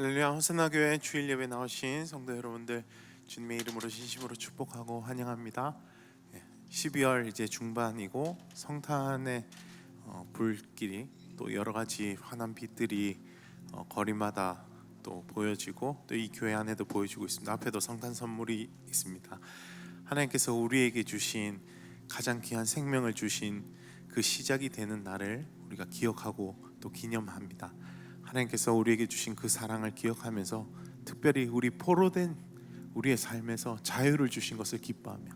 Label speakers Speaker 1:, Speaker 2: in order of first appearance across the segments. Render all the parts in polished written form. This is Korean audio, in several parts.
Speaker 1: 할렐루야. 호산나 교회 주일 예배 나오신 성도 여러분들 주님의 이름으로 진심으로 축복하고 환영합니다. 12월 이제 중반이고 성탄의 불길이 또 여러 가지 환한 빛들이 거리마다 또 보여지고 또 이 교회 안에도 보여지고 있습니다. 앞에도 성탄 선물이 있습니다. 하나님께서 우리에게 주신 가장 귀한 생명을 주신 그 시작이 되는 날을 우리가 기억하고 또 기념합니다. 하나님께서 우리에게 주신 그 사랑을 기억하면서 특별히 우리 포로된 우리의 삶에서 자유를 주신 것을 기뻐하며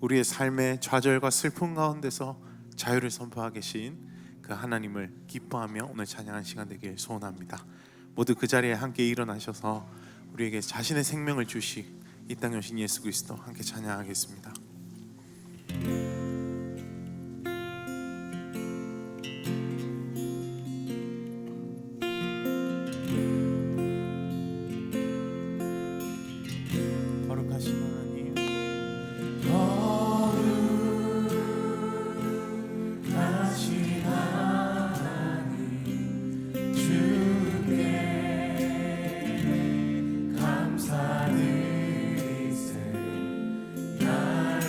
Speaker 1: 우리의 삶의 좌절과 슬픔 가운데서 자유를 선포하고 계신 그 하나님을 기뻐하며 오늘 찬양하는 시간 되길 소원합니다. 모두 그 자리에 함께 일어나셔서 우리에게 자신의 생명을 주시 이 땅에 오신 예수 그리스도 함께 찬양하겠습니다. 거룩하신 하나님,
Speaker 2: 거룩하신 하나님, 주께 감사드리세. 날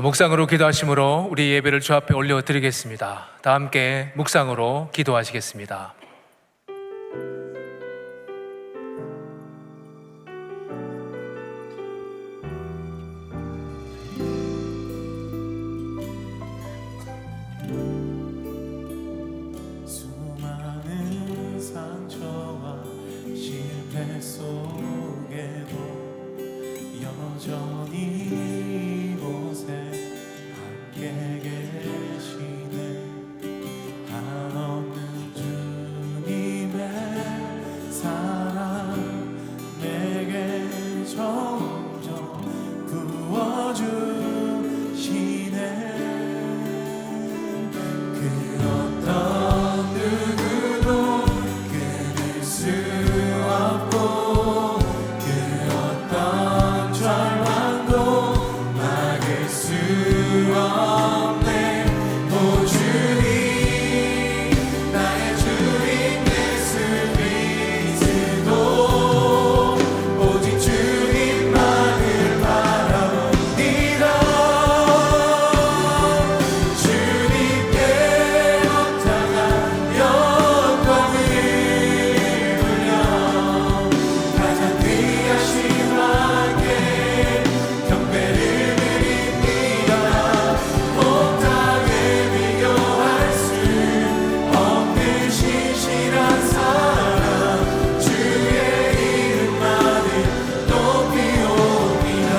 Speaker 3: 묵상으로 기도하심으로 우리 예배를 주 앞에 올려드리겠습니다. 다 함께 묵상으로 기도하시겠습니다.
Speaker 1: 수많은 상처와 실패 속에도 여전히 이곳에 함께 계시네. 한없는 주님의 사랑 내게 점점 부어주시네. 그 어떤 누구도 끊을 수 없고 그 어떤 절망도 막을 수 없네. 오 주님 나의 주인 예수 그리스도 오직 주님만을 바라옵니다. 주님께 엎다가 영광을 돌려 가장 귀하신 왕께 경배를 드립니다. 온 땅에 비교할 수 없는 신실한 사랑 주의 이름만을 높이옵니다.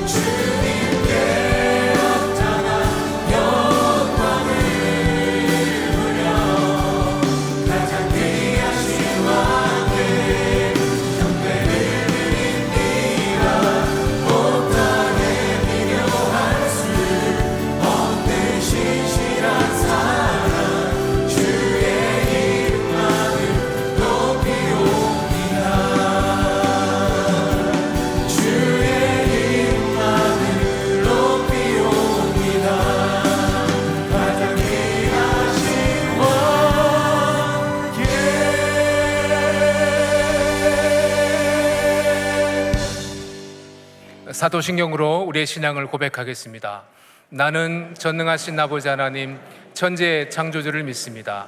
Speaker 1: 주님께 엎다가 영광을 돌려 가장 귀하신 왕께 경배를 드립니다. 온 땅에 비교할 수 없는 신실한 사랑 주의 이름만을 높이옵니다. 주의 이름만을 높이옵니다. 가장 귀하신 왕께.
Speaker 3: 사도신경으로 우리의 신앙을 고백하겠습니다. 나는 전능하신 아버지 하나님 천지의 창조주를 믿습니다.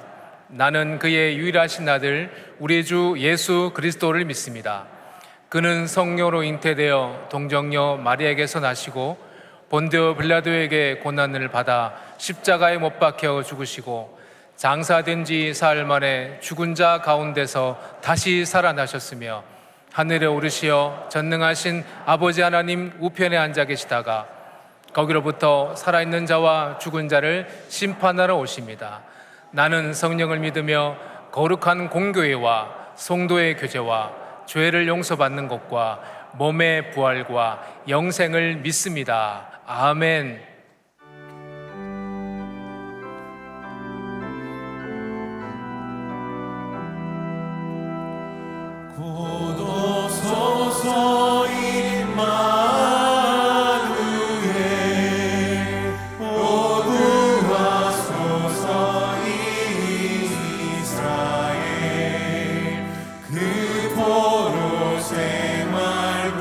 Speaker 3: 나는 그의 유일하신 아들 우리 주 예수 그리스도를 믿습니다. 그는 성령으로 잉태되어 동정녀 마리아에게서 나시고 본디오 빌라도에게 고난을 받아 십자가에 못 박혀 죽으시고 장사된 지 사흘 만에 죽은 자 가운데서 다시 살아나셨으며 하늘에 오르시어 전능하신 아버지 하나님 우편에 앉아 계시다가 거기로부터 살아있는 자와 죽은 자를 심판하러 오십니다. 나는 성령을 믿으며 거룩한 공교회와 성도의 교제와 죄를 용서받는 것과 몸의 부활과 영생을 믿습니다. 아멘.
Speaker 1: 고도소서 임마누엘 오구하소서 이스라엘 그 포로 생활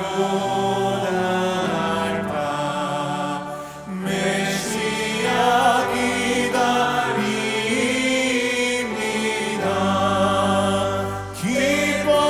Speaker 1: 고난할 바 메시아 기다립니다. 기뻐하라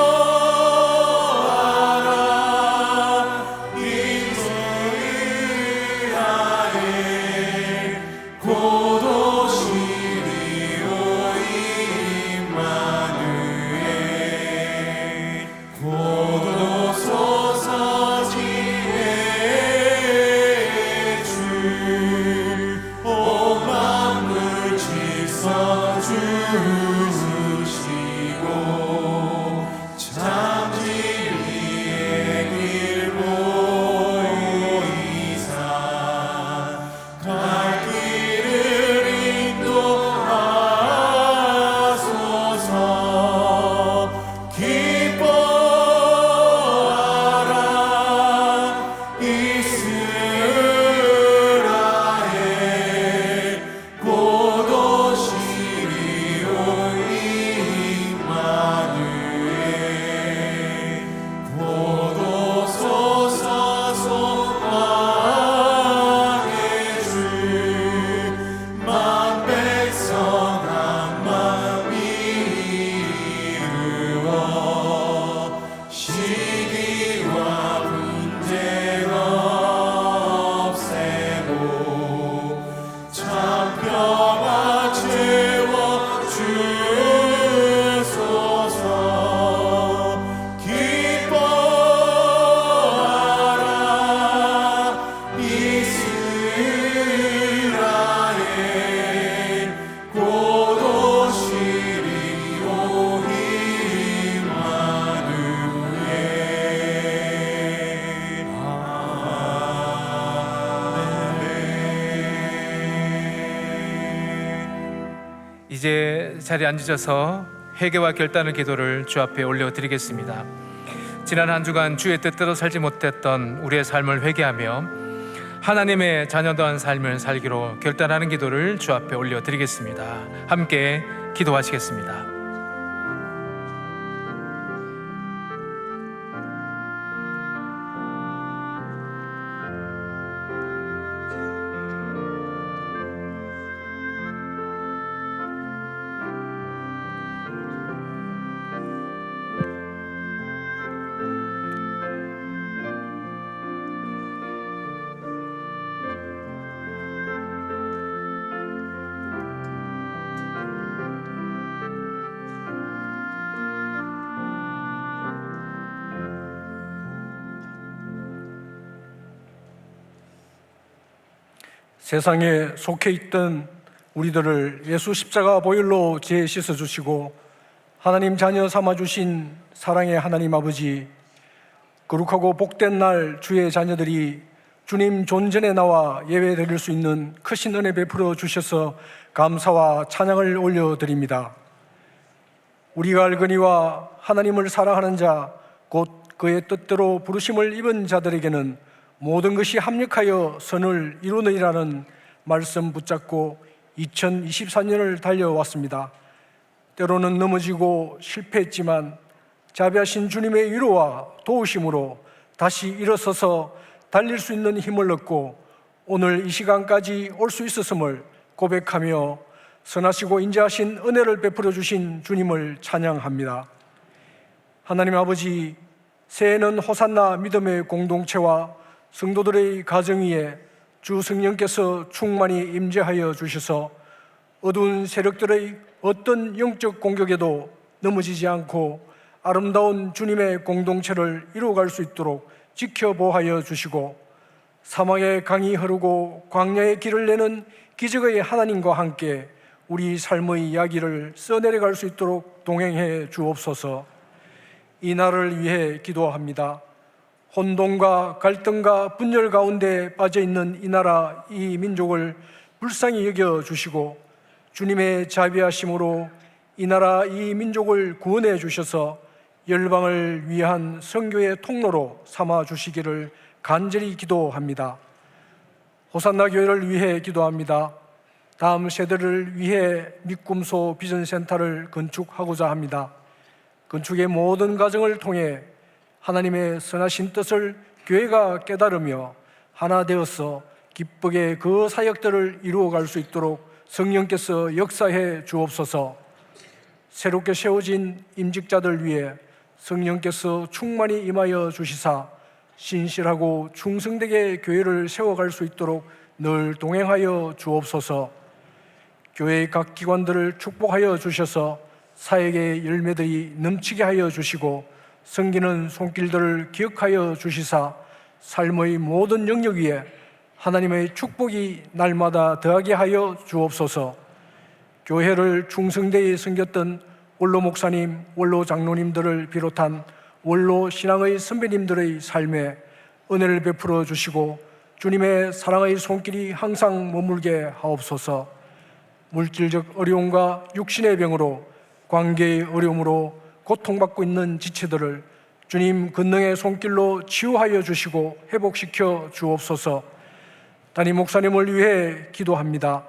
Speaker 3: 함께 자리에 앉으셔서 회개와 결단의 기도를 주 앞에 올려드리겠습니다. 지난 한 주간 주의 뜻대로 살지 못했던 우리의 삶을 회개하며 하나님의 자녀다운 삶을 살기로 결단하는 기도를 주 앞에 올려드리겠습니다. 함께 기도하시겠습니다.
Speaker 4: 세상에 속해 있던 우리들을 예수 십자가 보혈로 죄 씻어주시고 하나님 자녀 삼아주신 사랑의 하나님 아버지, 거룩하고 복된 날 주의 자녀들이 주님 존전에 나와 예배 드릴 수 있는 크신 은혜 베풀어 주셔서 감사와 찬양을 올려드립니다. 우리가 알거니와 하나님을 사랑하는 자, 곧 그의 뜻대로 부르심을 입은 자들에게는 모든 것이 합력하여 선을 이루느니라는 말씀 붙잡고 2024년을 달려왔습니다. 때로는 넘어지고 실패했지만 자비하신 주님의 위로와 도우심으로 다시 일어서서 달릴 수 있는 힘을 얻고 오늘 이 시간까지 올 수 있었음을 고백하며 선하시고 인자하신 은혜를 베풀어 주신 주님을 찬양합니다. 하나님 아버지, 새해는 호산나 믿음의 공동체와 성도들의 가정 위에 주 성령께서 충만히 임재하여 주셔서 어두운 세력들의 어떤 영적 공격에도 넘어지지 않고 아름다운 주님의 공동체를 이루어갈 수 있도록 지켜보하여 주시고 사막의 강이 흐르고 광야의 길을 내는 기적의 하나님과 함께 우리 삶의 이야기를 써내려갈 수 있도록 동행해 주옵소서. 이 날을 위해 기도합니다. 혼돈과 갈등과 분열 가운데 빠져있는 이 나라, 이 민족을 불쌍히 여겨주시고 주님의 자비하심으로 이 나라, 이 민족을 구원해 주셔서 열방을 위한 선교의 통로로 삼아주시기를 간절히 기도합니다. 호산나 교회를 위해 기도합니다. 다음 세대를 위해 믿음소 비전센터를 건축하고자 합니다. 건축의 모든 과정을 통해 하나님의 선하신 뜻을 교회가 깨달으며 하나 되어서 기쁘게 그 사역들을 이루어갈 수 있도록 성령께서 역사해 주옵소서. 새롭게 세워진 임직자들 위해 성령께서 충만히 임하여 주시사 신실하고 충성되게 교회를 세워갈 수 있도록 늘 동행하여 주옵소서. 교회의 각 기관들을 축복하여 주셔서 사역의 열매들이 넘치게 하여 주시고 섬기는 손길들을 기억하여 주시사 삶의 모든 영역 위에 하나님의 축복이 날마다 더하게 하여 주옵소서. 교회를 충성되이 섬겼던 원로 목사님, 원로 장로님들을 비롯한 원로 신앙의 선배님들의 삶에 은혜를 베풀어 주시고 주님의 사랑의 손길이 항상 머물게 하옵소서. 물질적 어려움과 육신의 병으로 관계의 어려움으로 고통받고 있는 지체들을 주님 권능의 손길로 치유하여 주시고 회복시켜 주옵소서. 담임 목사님을 위해 기도합니다.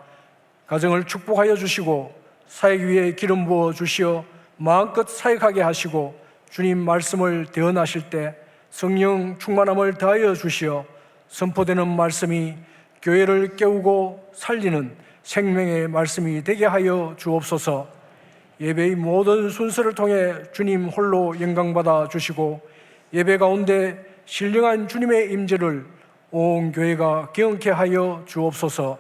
Speaker 4: 가정을 축복하여 주시고 사역 위에 기름 부어 주시어 마음껏 사역하게 하시고 주님 말씀을 대언하실 때 성령 충만함을 더하여 주시어 선포되는 말씀이 교회를 깨우고 살리는 생명의 말씀이 되게 하여 주옵소서. 예배의 모든 순서를 통해 주님 홀로 영광받아 주시고 예배 가운데 신령한 주님의 임재를 온 교회가 경험케 하여 주옵소서.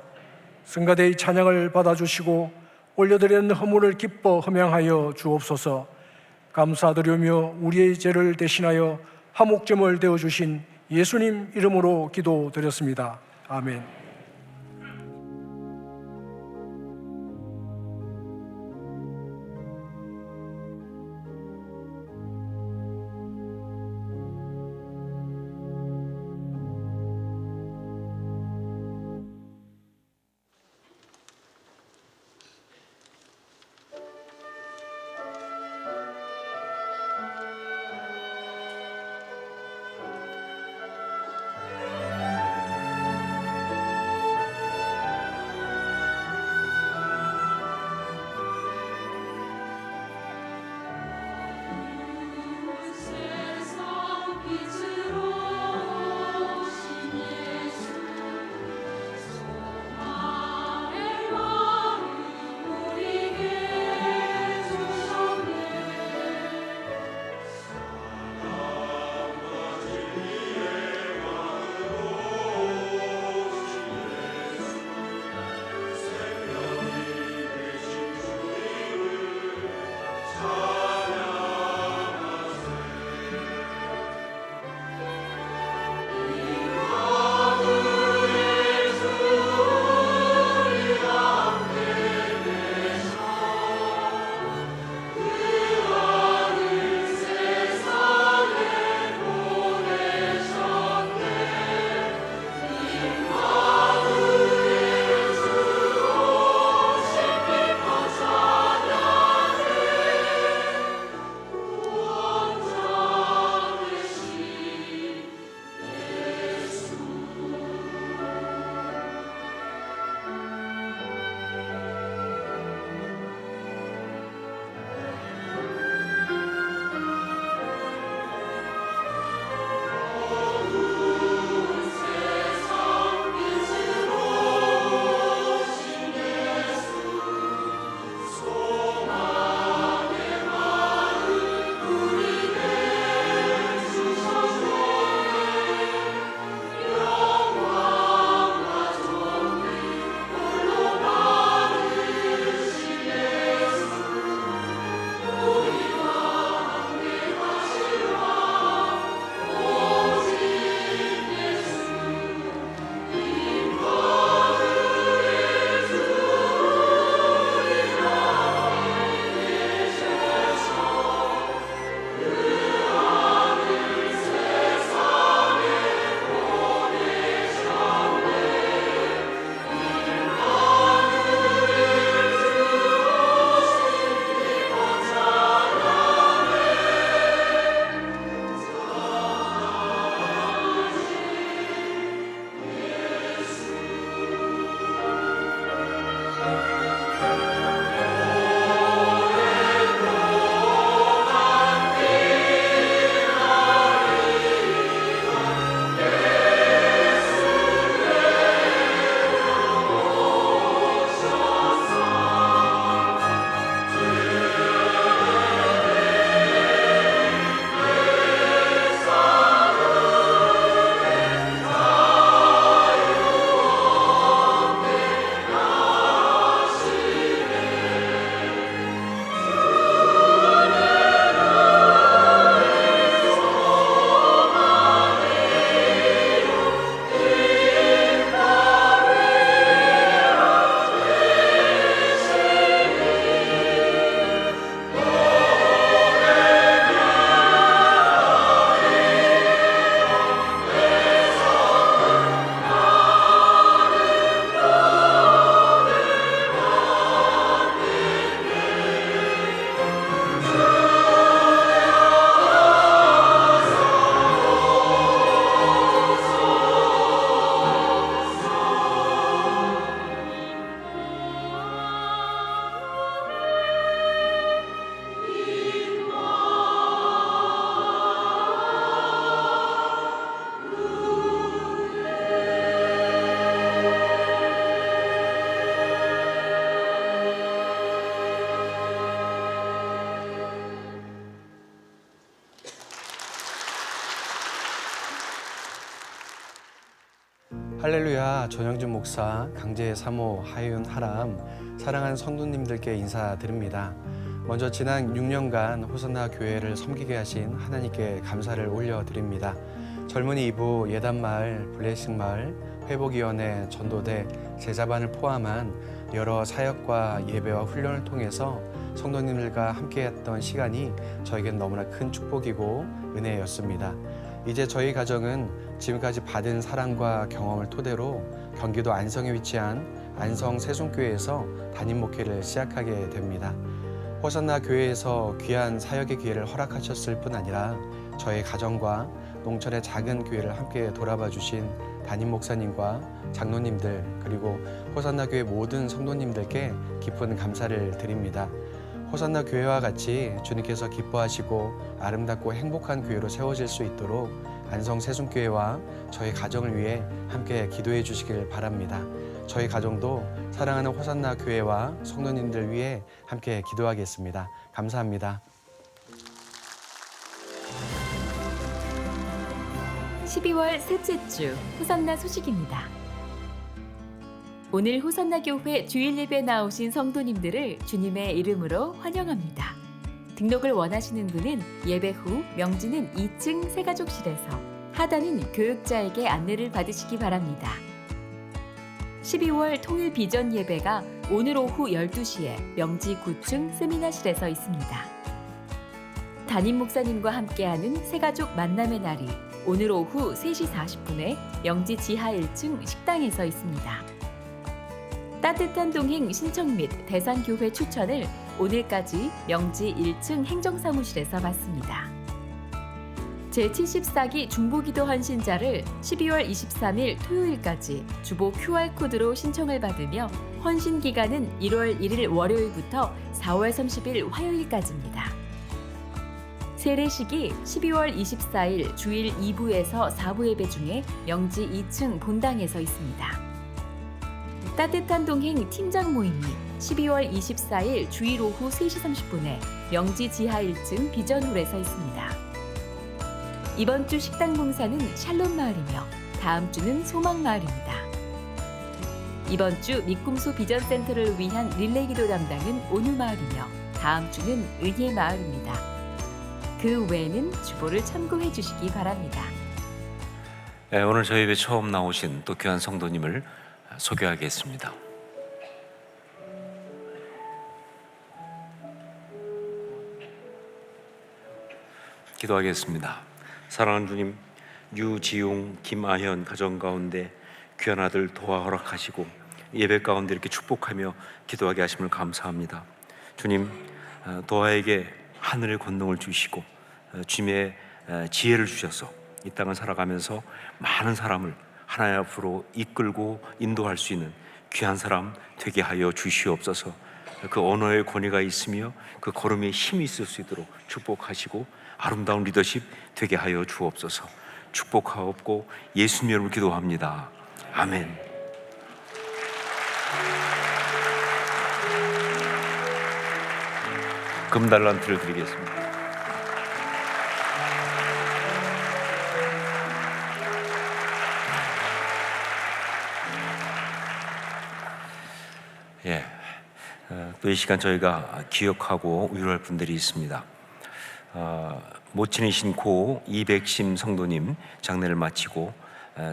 Speaker 4: 성가대의 찬양을 받아주시고 올려드리는 허물을 기뻐 흠양하여 주옵소서. 감사드리며 우리의 죄를 대신하여 화목점을 되어주신 예수님 이름으로 기도드렸습니다. 아멘.
Speaker 5: 할렐루야, 전영준 목사, 강제 사모, 하윤, 하람, 사랑하는 성도님들께 인사드립니다. 먼저 지난 6년간 호산나 교회를 섬기게 하신 하나님께 감사를 올려드립니다. 젊은이 2부, 예단마을, 블레싱마을, 회복위원회, 전도대, 제자반을 포함한 여러 사역과 예배와 훈련을 통해서 성도님들과 함께했던 시간이 저에겐 너무나 큰 축복이고 은혜였습니다. 이제 저희 가정은 지금까지 받은 사랑과 경험을 토대로 경기도 안성에 위치한 안성 세송교회에서 담임 목회를 시작하게 됩니다. 호산나 교회에서 귀한 사역의 기회를 허락하셨을 뿐 아니라 저의 가정과 농촌의 작은 교회를 함께 돌아봐 주신 담임 목사님과 장로님들 그리고 호산나 교회 모든 성도님들께 깊은 감사를 드립니다. 호산나 교회와 같이 주님께서 기뻐하시고 아름답고 행복한 교회로 세워질 수 있도록 안성 세순교회와 저희 가정을 위해 함께 기도해 주시길 바랍니다. 저희 가정도 사랑하는 호산나 교회와 성도님들 위해 함께 기도하겠습니다. 감사합니다.
Speaker 6: 12월 셋째 주 호산나 소식입니다. 오늘 호산나 교회 주일 예배 나오신 성도님들을 주님의 이름으로 환영합니다. 등록을 원하시는 분은 예배 후 명지는 2층 새가족실에서 하단인 교육자에게 안내를 받으시기 바랍니다. 12월 통일 비전 예배가 오늘 오후 12시에 명지 9층 세미나실에서 있습니다. 담임 목사님과 함께하는 새가족 만남의 날이 오늘 오후 3시 40분에 명지 지하 1층 식당에서 있습니다. 따뜻한 동행 신청 및 대상교회 추천을 오늘까지 명지 1층 행정사무실에서 받습니다. 제74기 중보기도 헌신자를 12월 23일 토요일까지 주보 QR코드로 신청을 받으며 헌신 기간은 1월 1일 월요일부터 4월 30일 화요일까지입니다. 세례식이 12월 24일 주일 2부에서 4부 예배 중에 명지 2층 본당에서 있습니다. 따뜻한 동행 팀장 모임이 12월 24일 주일 오후 3시 30분에 명지 지하 1층 비전홀에서 있습니다. 이번 주 식당 봉사는 샬롬 마을이며 다음 주는 소망 마을입니다. 이번 주 미꿈소 비전센터를 위한 릴레이 기도 담당은 온유 마을이며 다음 주는 은혜 마을입니다. 그 외에는 주보를 참고해 주시기 바랍니다.
Speaker 7: 네, 오늘 저희 예배 처음 나오신 또 귀한 성도님을 소개하겠습니다. 기도하겠습니다. 사랑하는 주님, 유지용, 김아현 가정 가운데 귀한 아들 도와 허락하시고 예배 가운데 이렇게 축복하며 기도하게 하심을 감사합니다. 주님, 도아에게 하늘의 권능을 주시고 주님의 지혜를 주셔서 이 땅을 살아가면서 많은 사람을 하나님 앞으로 이끌고 인도할 수 있는 귀한 사람 되게 하여 주시옵소서. 그 언어의 권위가 있으며 그 걸음에 힘이 있을 수 있도록 축복하시고 아름다운 리더십 되게 하여 주옵소서. 축복하옵고 예수님 이름으로 기도합니다. 아멘. 금달란트를 드리겠습니다. 또 이 시간 저희가 기억하고 위로할 분들이 있습니다. 모친이신 고 이백심 성도님 장례를 마치고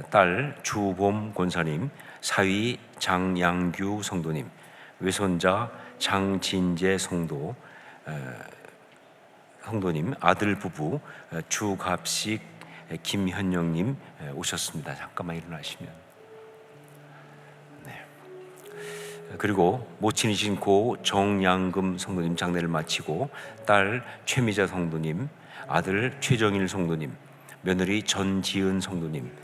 Speaker 7: 딸 주봄 권사님, 사위 장양규 성도님, 외손자 장진재 성도님, 아들 부부 주갑식 김현영님 오셨습니다. 잠깐만 일어나시면. 그리고 모친이신 고 정양금 성도님 장례를 마치고 딸 최미자 성도님, 아들 최정일 성도님, 며느리 전지은 성도님,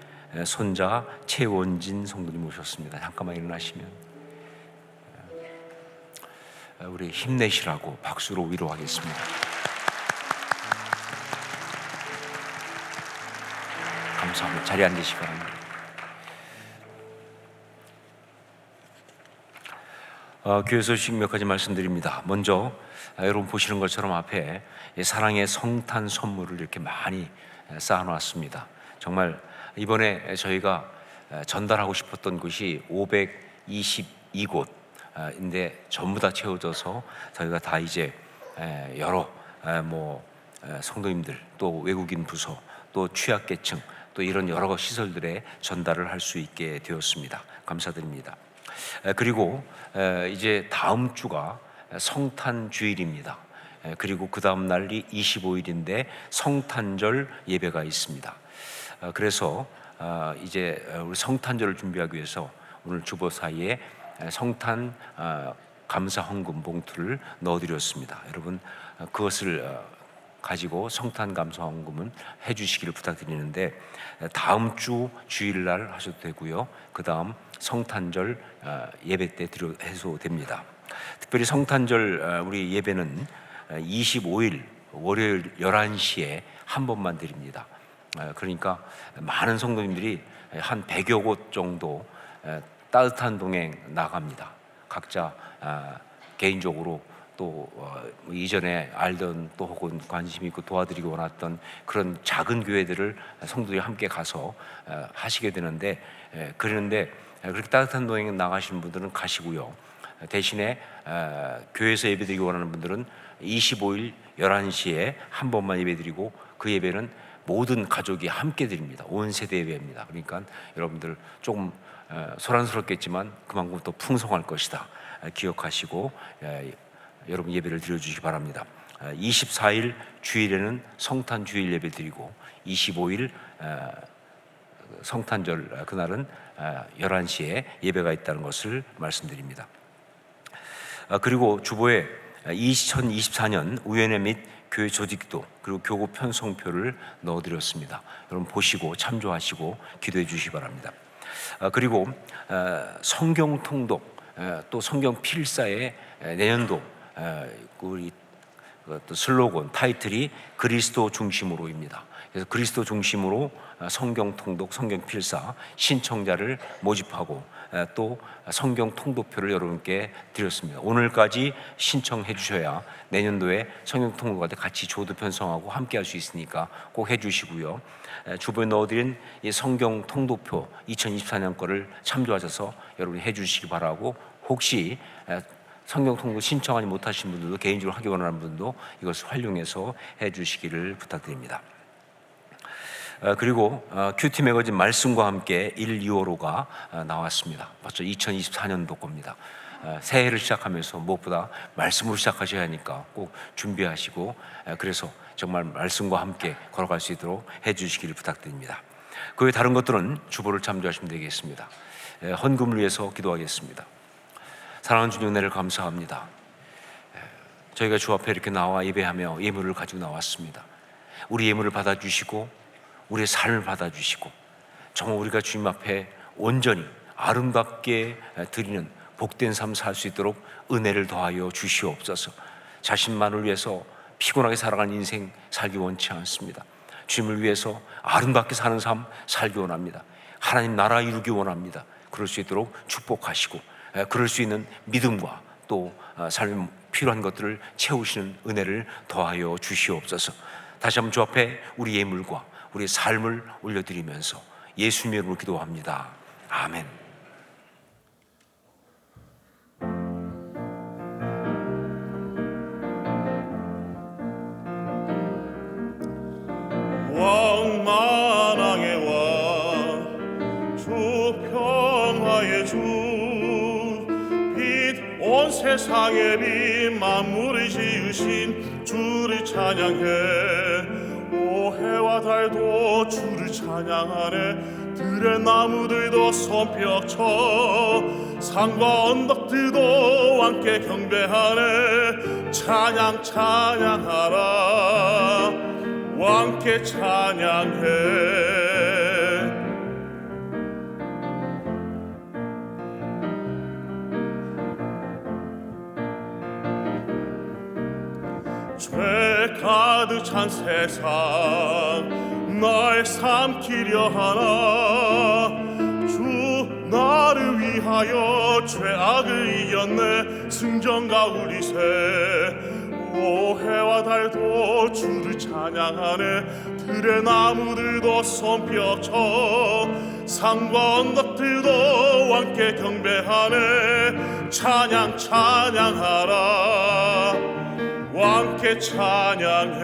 Speaker 7: 손자 최원진 성도님 오셨습니다. 잠깐만 일어나시면. 우리 힘내시라고 박수로 위로하겠습니다. 감사합니다. 자리에 앉으시기 바랍니다. 교회 소식 몇 가지 말씀드립니다. 먼저 여러분 보시는 것처럼 앞에 사랑의 성탄 선물을 이렇게 많이 쌓아놨습니다. 정말 이번에 저희가 전달하고 싶었던 곳이 522곳인데 전부 다 채워져서 저희가 다 이제 여러 성도님들, 또 외국인 부서, 또 취약계층, 또 이런 여러 시설들에 전달을 할 수 있게 되었습니다. 감사드립니다. 그리고 이제 다음 주가 성탄 주일입니다. 그리고 그 다음 날이 25일인데 성탄절 예배가 있습니다. 그래서 이제 우리 성탄절을 준비하기 위해서 오늘 주보 사이에 성탄 감사 헌금 봉투를 넣어드렸습니다. 여러분 그것을 가지고 성탄 감사 헌금은 해주시기를 부탁드리는데 다음 주 주일날 하셔도 되고요. 그 다음 성탄절 예배 때 해도 됩니다. 특별히 성탄절 우리 예배는 25일 월요일 11시에 한 번만 드립니다. 그러니까 많은 성도님들이 한 100여 곳 정도 따뜻한 동행 나갑니다. 각자 개인적으로 또 이전에 알던 또 혹은 관심 있고 도와드리기 원했던 그런 작은 교회들을 성도들이 함께 가서 하시게 되는데 그런데 그렇게 따뜻한 동행 나가시는 분들은 가시고요. 대신에 교회에서 예배드리기 원하는 분들은 25일 11시에 한 번만 예배드리고 그 예배는 모든 가족이 함께 드립니다. 온 세대 예배입니다. 그러니까 여러분들 조금 소란스럽겠지만 그만큼 또 풍성할 것이다 기억하시고 여러분 예배를 드려주시기 바랍니다. 24일 주일에는 성탄 주일 예배 드리고 25일 성탄절 그날은 11시에 예배가 있다는 것을 말씀드립니다. 그리고 주보에 2024년 우연회 및 교회 조직도 그리고 교구 편성표를 넣어드렸습니다. 여러분 보시고 참조하시고 기도해 주시기 바랍니다. 그리고 성경 통독 또 성경 필사의 내년도 우리 또 슬로건 타이틀이 그리스도 중심으로입니다. 그래서 그리스도 중심으로 성경 통독, 성경 필사 신청자를 모집하고 또 성경 통독표를 여러분께 드렸습니다. 오늘까지 신청해 주셔야 내년도에 성경 통독과 같이 조도 편성하고 함께 할 수 있으니까 꼭 해주시고요. 주보에 넣어드린 이 성경 통독표 2024년 거를 참조하셔서 여러분이 해주시기 바라고 혹시 성경 통독 신청하지 못하신 분들도 개인적으로 하기 원하는 분도 이것을 활용해서 해주시기를 부탁드립니다. 그리고 큐티 매거진 말씀과 함께 1, 2호로가 나왔습니다. 벌써 2024년도 겁니다. 새해를 시작하면서 무엇보다 말씀으로 시작하셔야 하니까 꼭 준비하시고 그래서 정말 말씀과 함께 걸어갈 수 있도록 해주시기를 부탁드립니다. 그 외 다른 것들은 주보를 참조하시면 되겠습니다. 헌금을 위해서 기도하겠습니다. 사랑하는 주님 은혜를 감사합니다. 저희가 주 앞에 이렇게 나와 예배하며 예물을 가지고 나왔습니다. 우리 예물을 받아주시고 우리의 삶을 받아주시고 정말 우리가 주님 앞에 온전히 아름답게 드리는 복된 삶 살 수 있도록 은혜를 더하여 주시옵소서. 자신만을 위해서 피곤하게 살아가는 인생 살기 원치 않습니다. 주님을 위해서 아름답게 사는 삶 살기 원합니다. 하나님 나라 이루기 원합니다. 그럴 수 있도록 축복하시고 그럴 수 있는 믿음과 또 삶에 필요한 것들을 채우시는 은혜를 더하여 주시옵소서. 다시 한번 주 앞에 우리 예물과 우리의 삶을 올려드리면서 예수님의 이름으로 기도합니다. 아멘.
Speaker 2: 왕만왕의 왕, 주 평화의 주, 빛 온 세상의 빛 만물을 지으신 주를 찬양해. 해와 달도 주를 찬양하네. 들의 나무들도 손뼉쳐 산과 언덕들도 함께 경배하네. 찬양 찬양하라 왕께 찬양해. 죄 가득 찬 세상 날 삼키려 하나. 주 나를 위하여 죄악을 이겼네. 승전가 우리세 해와 달도 주를 찬양하네. 들의 나무들도 손뼉쳐 산과 언덕들도 함께 경배하네. 찬양 찬양하라 함께 찬양해.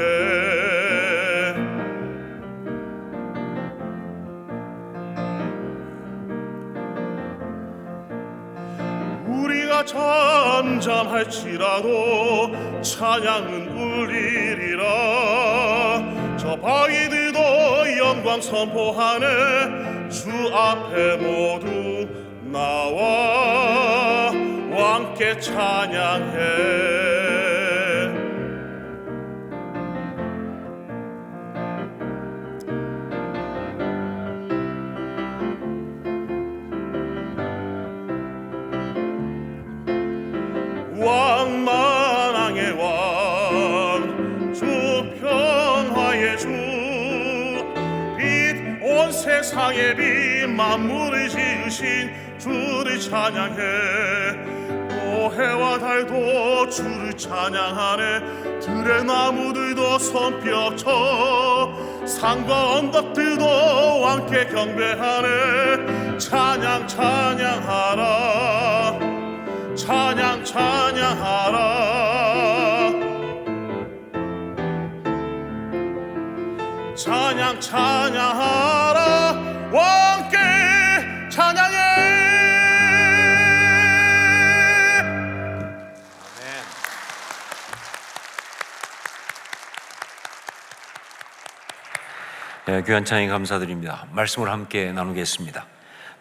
Speaker 2: 우리가 잠잠할지라도 찬양은 울리리라. 저 바위들도 영광 선포하네. 주 앞에 모두 나와 함께 찬양해. 왕만왕의 왕, 주 평화의 주, 빛 온 세상의 빛, 만물을 지으신 주를 찬양해. 해와 달도 주를 찬양하네. 들의 나무들도 손뼉쳐 산과 언덕들도 함께 경배하네. 찬양 찬양하라 찬양 찬양하라. 찬양 찬양하라 함께 찬양해.
Speaker 7: 네, 귀한 찬양 감사드립니다. 말씀을 함께 나누겠습니다.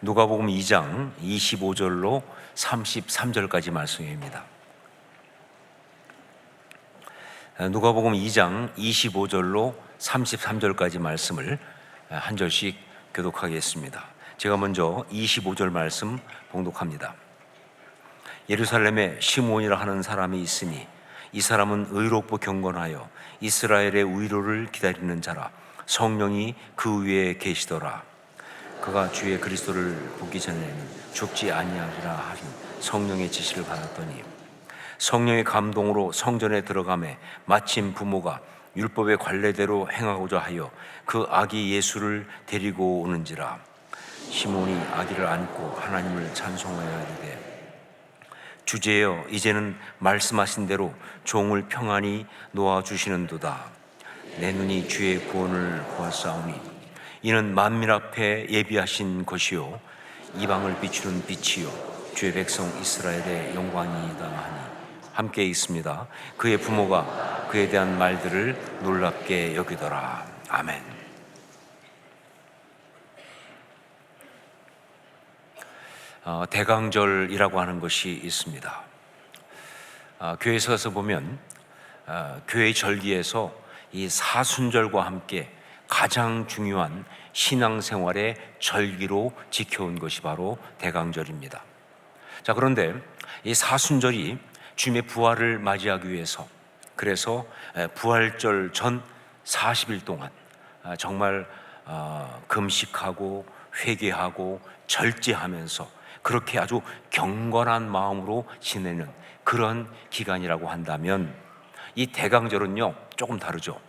Speaker 7: 누가복음 2장 25절로 33절까지 말씀입니다. 누가복음 2장 25절로 33절까지 말씀을 한 절씩 교독하겠습니다. 제가 먼저 25절 말씀 봉독합니다. 예루살렘에 시몬이라 하는 사람이 있으니 이 사람은 의롭고 경건하여 이스라엘의 위로를 기다리는 자라. 성령이 그 위에 계시더라. 그가 주의 그리스도를 보기 전에는 죽지 아니하리라 하신 성령의 지시를 받았더니 성령의 감동으로 성전에 들어가매 마침 부모가 율법의 관례대로 행하고자 하여 그 아기 예수를 데리고 오는지라. 시몬이 아기를 안고 하나님을 찬송하여 이르되 주제여 이제는 말씀하신 대로 종을 평안히 놓아주시는도다. 내 눈이 주의 구원을 보았사오니 이는 만민 앞에 예비하신 것이요 이방을 비추는 빛이요 주의 백성 이스라엘의 영광이다 하니 함께 있습니다. 그의 부모가 그에 대한 말들을 놀랍게 여기더라. 아멘. 대강절이라고 하는 것이 있습니다. 교회에서 가서 보면 교회 절기에서 이 사순절과 함께 가장 중요한 신앙생활의 절기로 지켜온 것이 바로 대강절입니다. 자, 그런데 이 사순절이 주님의 부활을 맞이하기 위해서, 그래서 부활절 전 40일 동안 정말 금식하고 회개하고 절제하면서 그렇게 아주 경건한 마음으로 지내는 그런 기간이라고 한다면, 이 대강절은요 조금 다르죠.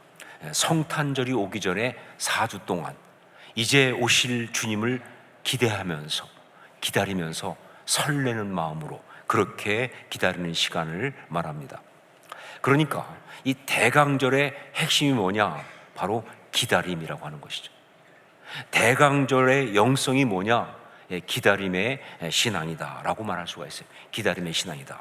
Speaker 7: 성탄절이 오기 전에 4주 동안 이제 오실 주님을 기대하면서 기다리면서 설레는 마음으로 그렇게 기다리는 시간을 말합니다. 그러니까 이 대강절의 핵심이 뭐냐? 바로 기다림이라고 하는 것이죠. 대강절의 영성이 뭐냐? 기다림의 신앙이다 라고 말할 수가 있어요. 기다림의 신앙이다.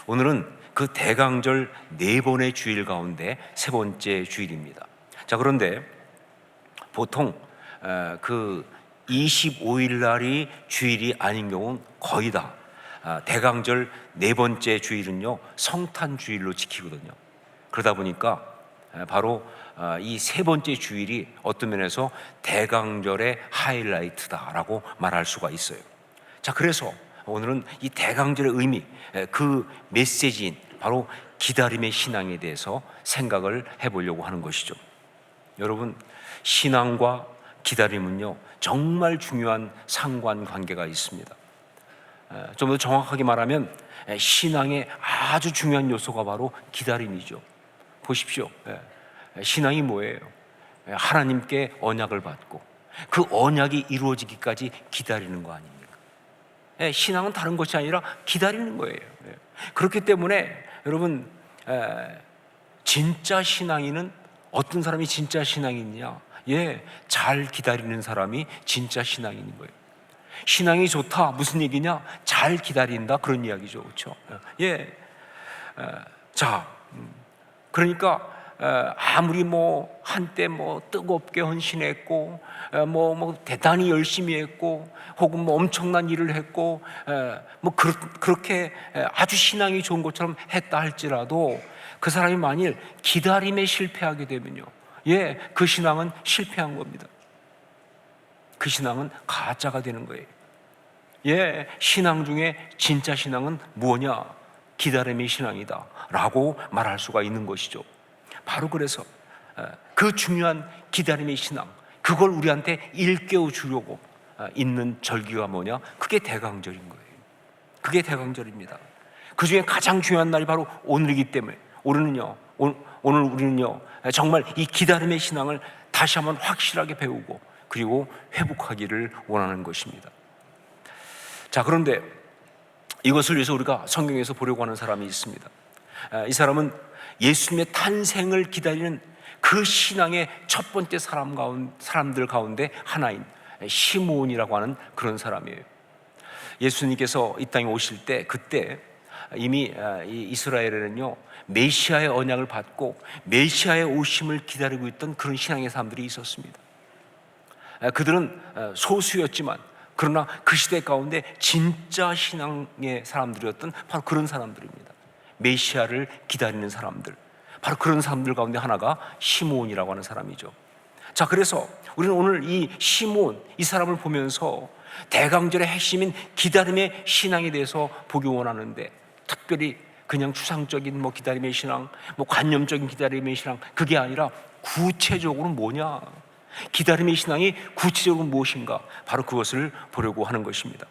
Speaker 7: 오늘은 그 대강절 4번의 주일 가운데 3번째 주일입니다. 자, 그런데 보통 그 25일 날이 주일이 아닌 경우는 거의 다 대강절 4번째 주일은요 성탄 주일로 지키거든요. 그러다 보니까 바로 이 3번째 주일이 어떤 면에서 대강절의 하이라이트다라고 말할 수가 있어요. 자, 그래서 오늘은 이 대강절의 의미, 그 메시지인 바로 기다림의 신앙에 대해서 생각을 해보려고 하는 것이죠. 여러분, 신앙과 기다림은요 정말 중요한 상관관계가 있습니다. 좀 더 정확하게 말하면 신앙의 아주 중요한 요소가 바로 기다림이죠. 보십시오. 신앙이 뭐예요? 하나님께 언약을 받고 그 언약이 이루어지기까지 기다리는 거 아닙니까? 신앙은 다른 것이 아니라 기다리는 거예요. 그렇기 때문에 여러분, 진짜 신앙인은 어떤 사람이 진짜 신앙인이냐? 잘 기다리는 사람이 진짜 신앙인인 거예요. 신앙이 좋다 무슨 얘기냐? 잘 기다린다 그런 이야기죠, 그렇죠? 자, 그러니까 아무리 뭐 한때 뭐 뜨겁게 헌신했고 뭐 대단히 열심히 했고 혹은 뭐 엄청난 일을 했고 뭐 그렇게 아주 신앙이 좋은 것처럼 했다 할지라도 그 사람이 만일 기다림에 실패하게 되면요, 그 신앙은 실패한 겁니다. 그 신앙은 가짜가 되는 거예요. 신앙 중에 진짜 신앙은 뭐냐? 기다림의 신앙이다 라고 말할 수가 있는 것이죠. 바로 그래서 그 중요한 기다림의 신앙, 그걸 우리한테 일깨워 주려고 있는 절기가 뭐냐? 그게 대강절인 거예요. 그게 대강절입니다. 그 중에 가장 중요한 날이 바로 오늘이기 때문에 오늘 우리는요 정말 이 기다림의 신앙을 다시 한번 확실하게 배우고 그리고 회복하기를 원하는 것입니다. 자, 그런데 이것을 위해서 우리가 성경에서 보려고 하는 사람이 있습니다. 이 사람은 예수님의 탄생을 기다리는 그 신앙의 첫 번째 사람들 가운데 하나인 시므온이라고 하는 그런 사람이에요. 예수님께서 이 땅에 오실 때 그때 이미 이 이스라엘에는요 메시아의 언약을 받고 메시아의 오심을 기다리고 있던 그런 신앙의 사람들이 있었습니다. 그들은 소수였지만 그러나 그 시대 가운데 진짜 신앙의 사람들이었던 바로 그런 사람들입니다. 메시아를 기다리는 사람들, 바로 그런 사람들 가운데 하나가 시므온이라고 하는 사람이죠. 자, 그래서 우리는 오늘 이 시므온, 이 사람을 보면서 대강절의 핵심인 기다림의 신앙에 대해서 보기 원하는데, 특별히 그냥 추상적인 뭐 기다림의 신앙, 뭐 관념적인 기다림의 신앙, 그게 아니라 구체적으로 뭐냐? 기다림의 신앙이 구체적으로 무엇인가? 바로 그것을 보려고 하는 것입니다.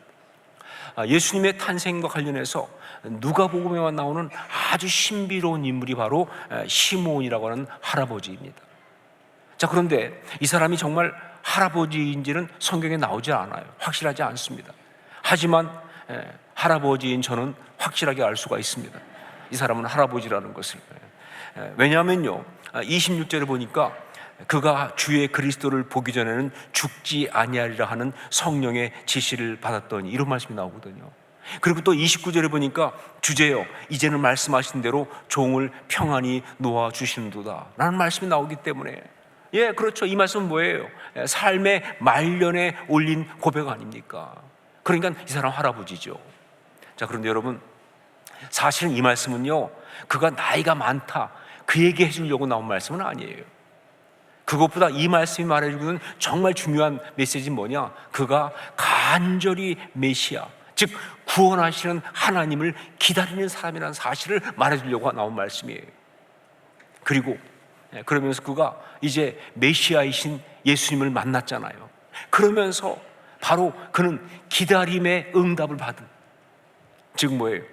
Speaker 7: 예수님의 탄생과 관련해서 누가복음에만 나오는 아주 신비로운 인물이 바로 시므온이라고 하는 할아버지입니다. 자, 그런데 이 사람이 정말 할아버지인지는 성경에 나오지 않아요. 확실하지 않습니다. 하지만 할아버지인 저는 확실하게 알 수가 있습니다. 이 사람은 할아버지라는 것을. 왜냐하면요 26절에 보니까 그가 주의 그리스도를 보기 전에는 죽지 아니하리라 하는 성령의 지시를 받았더니, 이런 말씀이 나오거든요. 그리고 또 29절에 보니까 주제여 이제는 말씀하신 대로 종을 평안히 놓아 주시는도다 라는 말씀이 나오기 때문에, 그렇죠. 이 말씀은 뭐예요? 삶의 말년에 올린 고백 아닙니까? 그러니까 이 사람 할아버지죠. 자, 그런데 여러분, 사실은 이 말씀은요 그가 나이가 많다 그 얘기 해주려고 나온 말씀은 아니에요. 그것보다 이 말씀이 말해주는 정말 중요한 메시지는 뭐냐? 그가 간절히 메시아, 즉 구원하시는 하나님을 기다리는 사람이라는 사실을 말해주려고 나온 말씀이에요. 그리고 그러면서 그가 이제 메시아이신 예수님을 만났잖아요. 그러면서 바로 그는 기다림의 응답을 받은, 즉 뭐예요?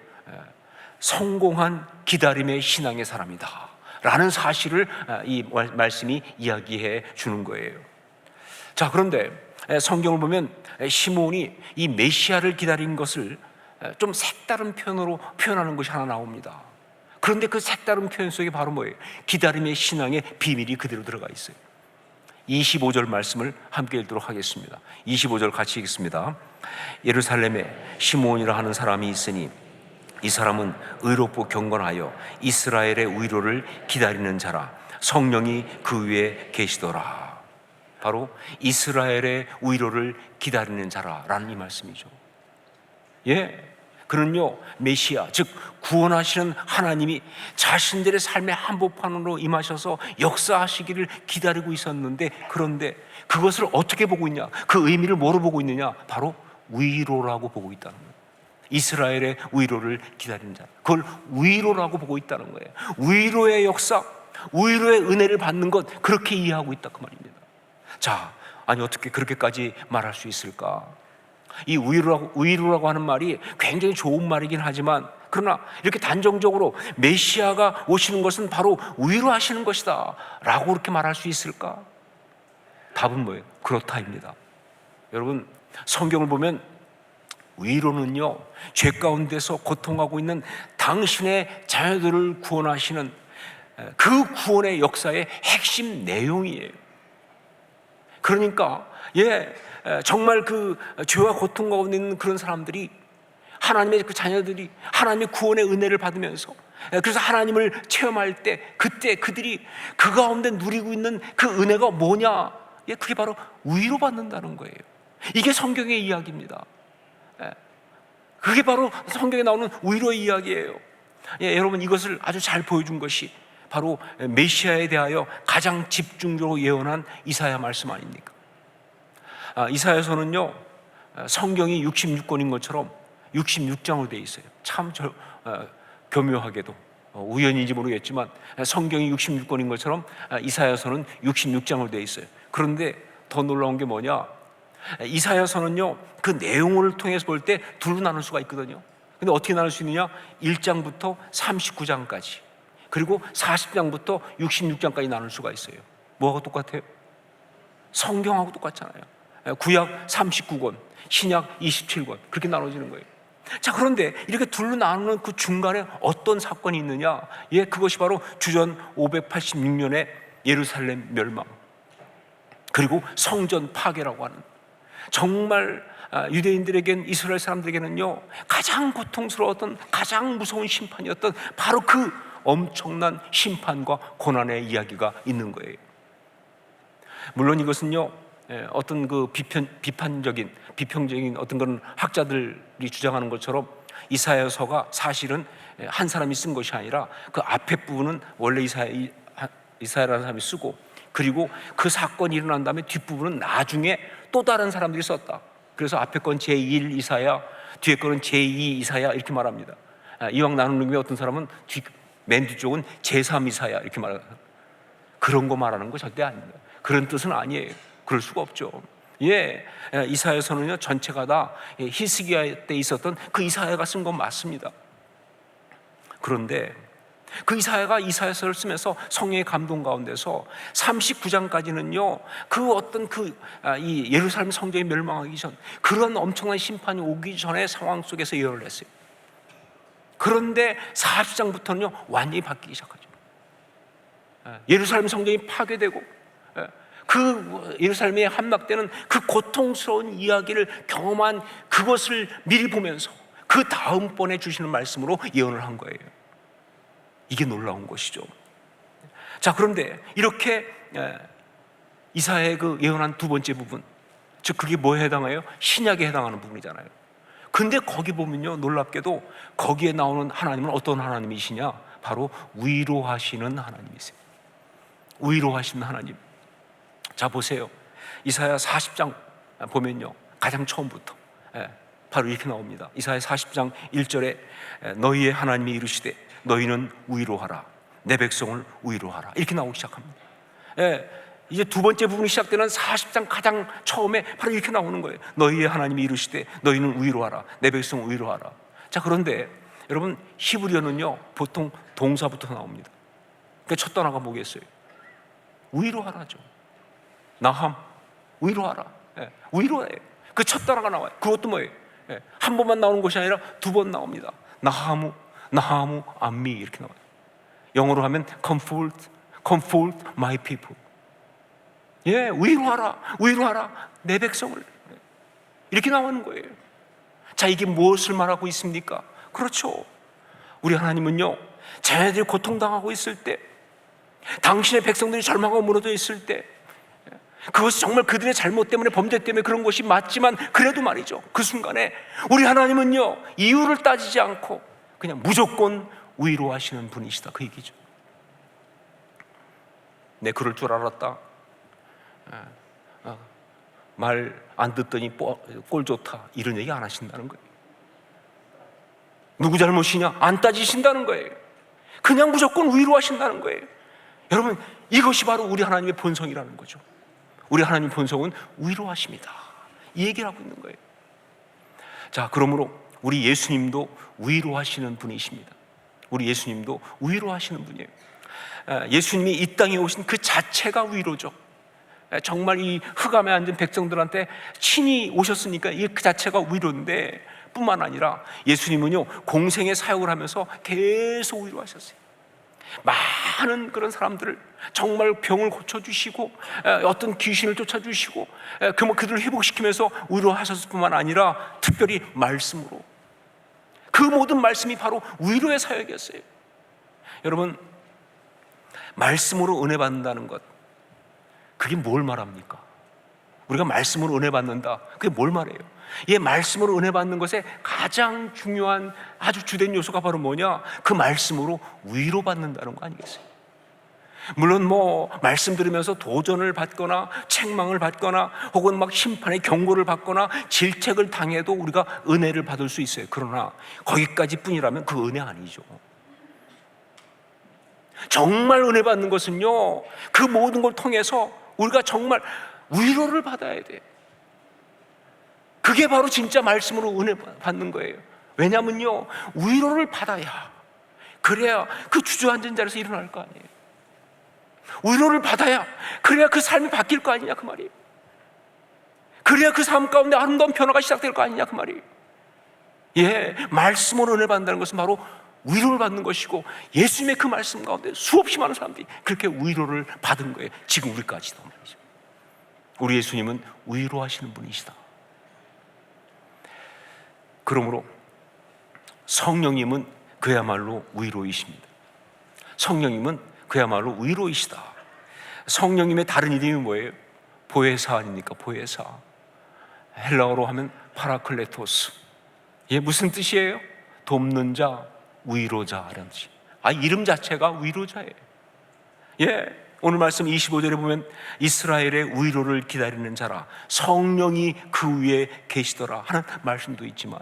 Speaker 7: 성공한 기다림의 신앙의 사람이다 라는 사실을 이 말씀이 이야기해 주는 거예요. 자, 그런데 성경을 보면 시므온이 이 메시아를 기다린 것을 좀 색다른 표현으로 표현하는 것이 하나 나옵니다. 그런데 그 색다른 표현 속에 바로 뭐예요? 기다림의 신앙의 비밀이 그대로 들어가 있어요. 25절 말씀을 함께 읽도록 하겠습니다. 25절 같이 읽겠습니다. 예루살렘에 시므온이라 하는 사람이 있으니 이 사람은 의롭고 경건하여 이스라엘의 위로를 기다리는 자라. 성령이 그 위에 계시더라. 바로 이스라엘의 위로를 기다리는 자라라는 이 말씀이죠. 그는요 메시아, 즉 구원하시는 하나님이 자신들의 삶의 한복판으로 임하셔서 역사하시기를 기다리고 있었는데, 그런데 그것을 어떻게 보고 있냐? 그 의미를 뭐로 보고 있느냐? 바로 위로라고 보고 있다는 거예요. 이스라엘의 위로를 기다리는 자, 그걸 위로라고 보고 있다는 거예요. 위로의 역사, 위로의 은혜를 받는 것, 그렇게 이해하고 있다 그 말입니다. 자, 아니 어떻게 그렇게까지 말할 수 있을까? 이 위로라고 하는 말이 굉장히 좋은 말이긴 하지만, 그러나 이렇게 단정적으로 메시아가 오시는 것은 바로 위로하시는 것이다 라고 그렇게 말할 수 있을까? 답은 뭐예요? 그렇다입니다. 여러분, 성경을 보면 위로는요, 죄 가운데서 고통하고 있는 당신의 자녀들을 구원하시는 그 구원의 역사의 핵심 내용이에요. 그러니까 정말 그 죄와 고통 가운데 있는 그런 사람들이, 하나님의 그 자녀들이 하나님의 구원의 은혜를 받으면서, 그래서 하나님을 체험할 때 그때 그들이 그 가운데 누리고 있는 그 은혜가 뭐냐? 그게 바로 위로받는다는 거예요. 이게 성경의 이야기입니다. 그게 바로 성경에 나오는 위로의 이야기예요. 여러분, 이것을 아주 잘 보여준 것이 바로 메시아에 대하여 가장 집중적으로 예언한 이사야 말씀 아닙니까? 이사야서는요, 성경이 66권인 것처럼 66장으로 되어 있어요. 참 교묘하게도, 우연인지 모르겠지만 성경이 66권인 것처럼 이사야서는 66장으로 되어 있어요. 그런데 더 놀라운 게 뭐냐? 이사야서는요, 그 내용을 통해서 볼 때 둘로 나눌 수가 있거든요. 근데 어떻게 나눌 수 있느냐? 1장부터 39장까지, 그리고 40장부터 66장까지 나눌 수가 있어요. 뭐하고 똑같아요? 성경하고 똑같잖아요. 구약 39권, 신약 27권, 그렇게 나눠지는 거예요. 자, 그런데 이렇게 둘로 나누는 그 중간에 어떤 사건이 있느냐? 그것이 바로 주전 586년의 예루살렘 멸망, 그리고 성전 파괴라고 하는, 정말 유대인들에겐, 이스라엘 사람들에게는요, 가장 고통스러웠던, 가장 무서운 심판이었던 바로 그 엄청난 심판과 고난의 이야기가 있는 거예요. 물론 이것은요, 어떤 그 비평적인 어떤 그런 학자들이 주장하는 것처럼 이사야서가 사실은 한 사람이 쓴 것이 아니라 그 앞에 부분은 원래 이사야라는 사람이 쓰고, 그리고 그 사건이 일어난 다음에 뒷부분은 나중에 또 다른 사람들이 썼다. 그래서 앞에 건 제1 이사야, 뒤에 거는 제2 이사야 이렇게 말합니다. 이왕 나누는 게 어떤 사람은 맨 뒤쪽은 제3 이사야 이렇게 말합니다. 그런 거 말하는 거 절대 아닙니다. 그런 뜻은 아니에요. 그럴 수가 없죠. 이사야서는요, 전체가 다 히스기야 때 있었던 그 이사야가 쓴 건 맞습니다. 그런데 그 이사야가 이사야서를 쓰면서 성령의 감동 가운데서 39장까지는요, 그 어떤 이 예루살렘 성전이 멸망하기 전, 그런 엄청난 심판이 오기 전의 상황 속에서 예언을 했어요. 그런데 40장부터는요, 완전히 바뀌기 시작하죠. 예루살렘 성전이 파괴되고, 그 예루살렘에 함락되는 그 고통스러운 이야기를 경험한 그것을 미리 보면서 그 다음번에 주시는 말씀으로 예언을 한 거예요. 이게 놀라운 것이죠. 자, 그런데 이렇게 이사야의 그 예언한 두 번째 부분, 즉 그게 뭐에 해당해요? 신약에 해당하는 부분이잖아요. 근데 거기 보면요, 놀랍게도 거기에 나오는 하나님은 어떤 하나님이시냐? 바로 위로하시는 하나님이세요. 위로하시는 하나님. 자, 보세요. 이사야 40장 보면요, 가장 처음부터 바로 이렇게 나옵니다. 이사야 40장 1절에 너희의 하나님이 이르시되 너희는 위로하라, 내 백성을 위로하라, 이렇게 나오기 시작합니다. 이제 두 번째 부분이 시작되는 40장 가장 처음에 바로 이렇게 나오는 거예요. 너희의 하나님이 이르시되 너희는 위로하라, 내 백성을 위로하라. 자, 그런데 여러분, 히브리어는요, 보통 동사부터 나옵니다. 그러니까 첫 단어가 뭐겠어요? 위로하라죠. 나함, 위로하라. 위로해. 그 첫 단어가 나와요. 그것도 뭐예요? 한 번만 나오는 것이 아니라 두 번 나옵니다. 나하무, 암미 이렇게 나와요. 영어로 하면 comfort my people. 위로하라, 내 백성을. 이렇게 나오는 거예요. 자, 이게 무엇을 말하고 있습니까? 그렇죠. 우리 하나님은요, 자녀들이 고통당하고 있을 때, 당신의 백성들이 절망하고 무너져 있을 때, 그것이 정말 그들의 잘못 때문에, 범죄 때문에 그런 것이 맞지만, 그래도 말이죠, 그 순간에 우리 하나님은요, 이유를 따지지 않고 그냥 무조건 위로하시는 분이시다, 그 얘기죠. 내 그럴 줄 알았다, 말 안 듣더니 꼴 좋다, 이런 얘기 안 하신다는 거예요. 누구 잘못이냐? 안 따지신다는 거예요. 그냥 무조건 위로하신다는 거예요. 여러분, 이것이 바로 우리 하나님의 본성이라는 거죠. 우리 하나님의 본성은 위로하십니다, 이 얘기를 하고 있는 거예요. 자, 그러므로 우리 예수님도 위로하시는 분이십니다. 우리 예수님도 위로하시는 분이에요. 예수님이 이 땅에 오신 그 자체가 위로죠. 정말 이 흑암에 앉은 백성들한테 친히 오셨으니까 이 그 자체가 위로인데, 뿐만 아니라 예수님은요, 공생의 사역을 하면서 계속 위로하셨어요. 많은 그런 사람들을 정말 병을 고쳐주시고, 어떤 귀신을 쫓아주시고, 그들을 회복시키면서 위로하셨을 뿐만 아니라 특별히 말씀으로, 그 모든 말씀이 바로 위로의 사역이었어요. 여러분, 말씀으로 은혜 받는다는 것, 그게 뭘 말합니까? 우리가 말씀으로 은혜 받는다, 그게 뭘 말해요? 이 말씀으로 은혜 받는 것에 가장 중요한 아주 주된 요소가 바로 뭐냐? 그 말씀으로 위로받는다는 거 아니겠어요? 물론 말씀 들으면서 도전을 받거나 책망을 받거나 혹은 막 심판의 경고를 받거나 질책을 당해도 우리가 은혜를 받을 수 있어요. 그러나 거기까지 뿐이라면 그 은혜 아니죠. 정말 은혜 받는 것은요, 그 모든 걸 통해서 우리가 정말 위로를 받아야 돼요. 그게 바로 진짜 말씀으로 은혜 받는 거예요. 왜냐면요, 위로를 받아야, 그래야 그 주저앉은 자리에서 일어날 거 아니에요. 위로를 받아야, 그래야 그 삶이 바뀔 거 아니냐 그 말이에요. 그래야 그 삶 가운데 아름다운 변화가 시작될 거 아니냐 그 말이에요. 예, 말씀으로 은혜 받는다는 것은 바로 위로를 받는 것이고, 예수님의 그 말씀 가운데 수없이 많은 사람들이 그렇게 위로를 받은 거예요. 지금 우리까지도 말이죠. 우리 예수님은 위로하시는 분이시다. 그러므로 성령님은 그야말로 위로이십니다. 성령님은 그야말로 위로이시다. 성령님의 다른 이름이 뭐예요? 보혜사 아닙니까? 보혜사. 헬라어로 하면 파라클레토스. 이게 무슨 뜻이에요? 돕는 자, 위로자라는 뜻이에요. 이름 자체가 위로자예요. 예, 오늘 말씀 25절에 보면 이스라엘의 위로를 기다리는 자라, 성령이 그 위에 계시더라 하는 말씀도 있지만,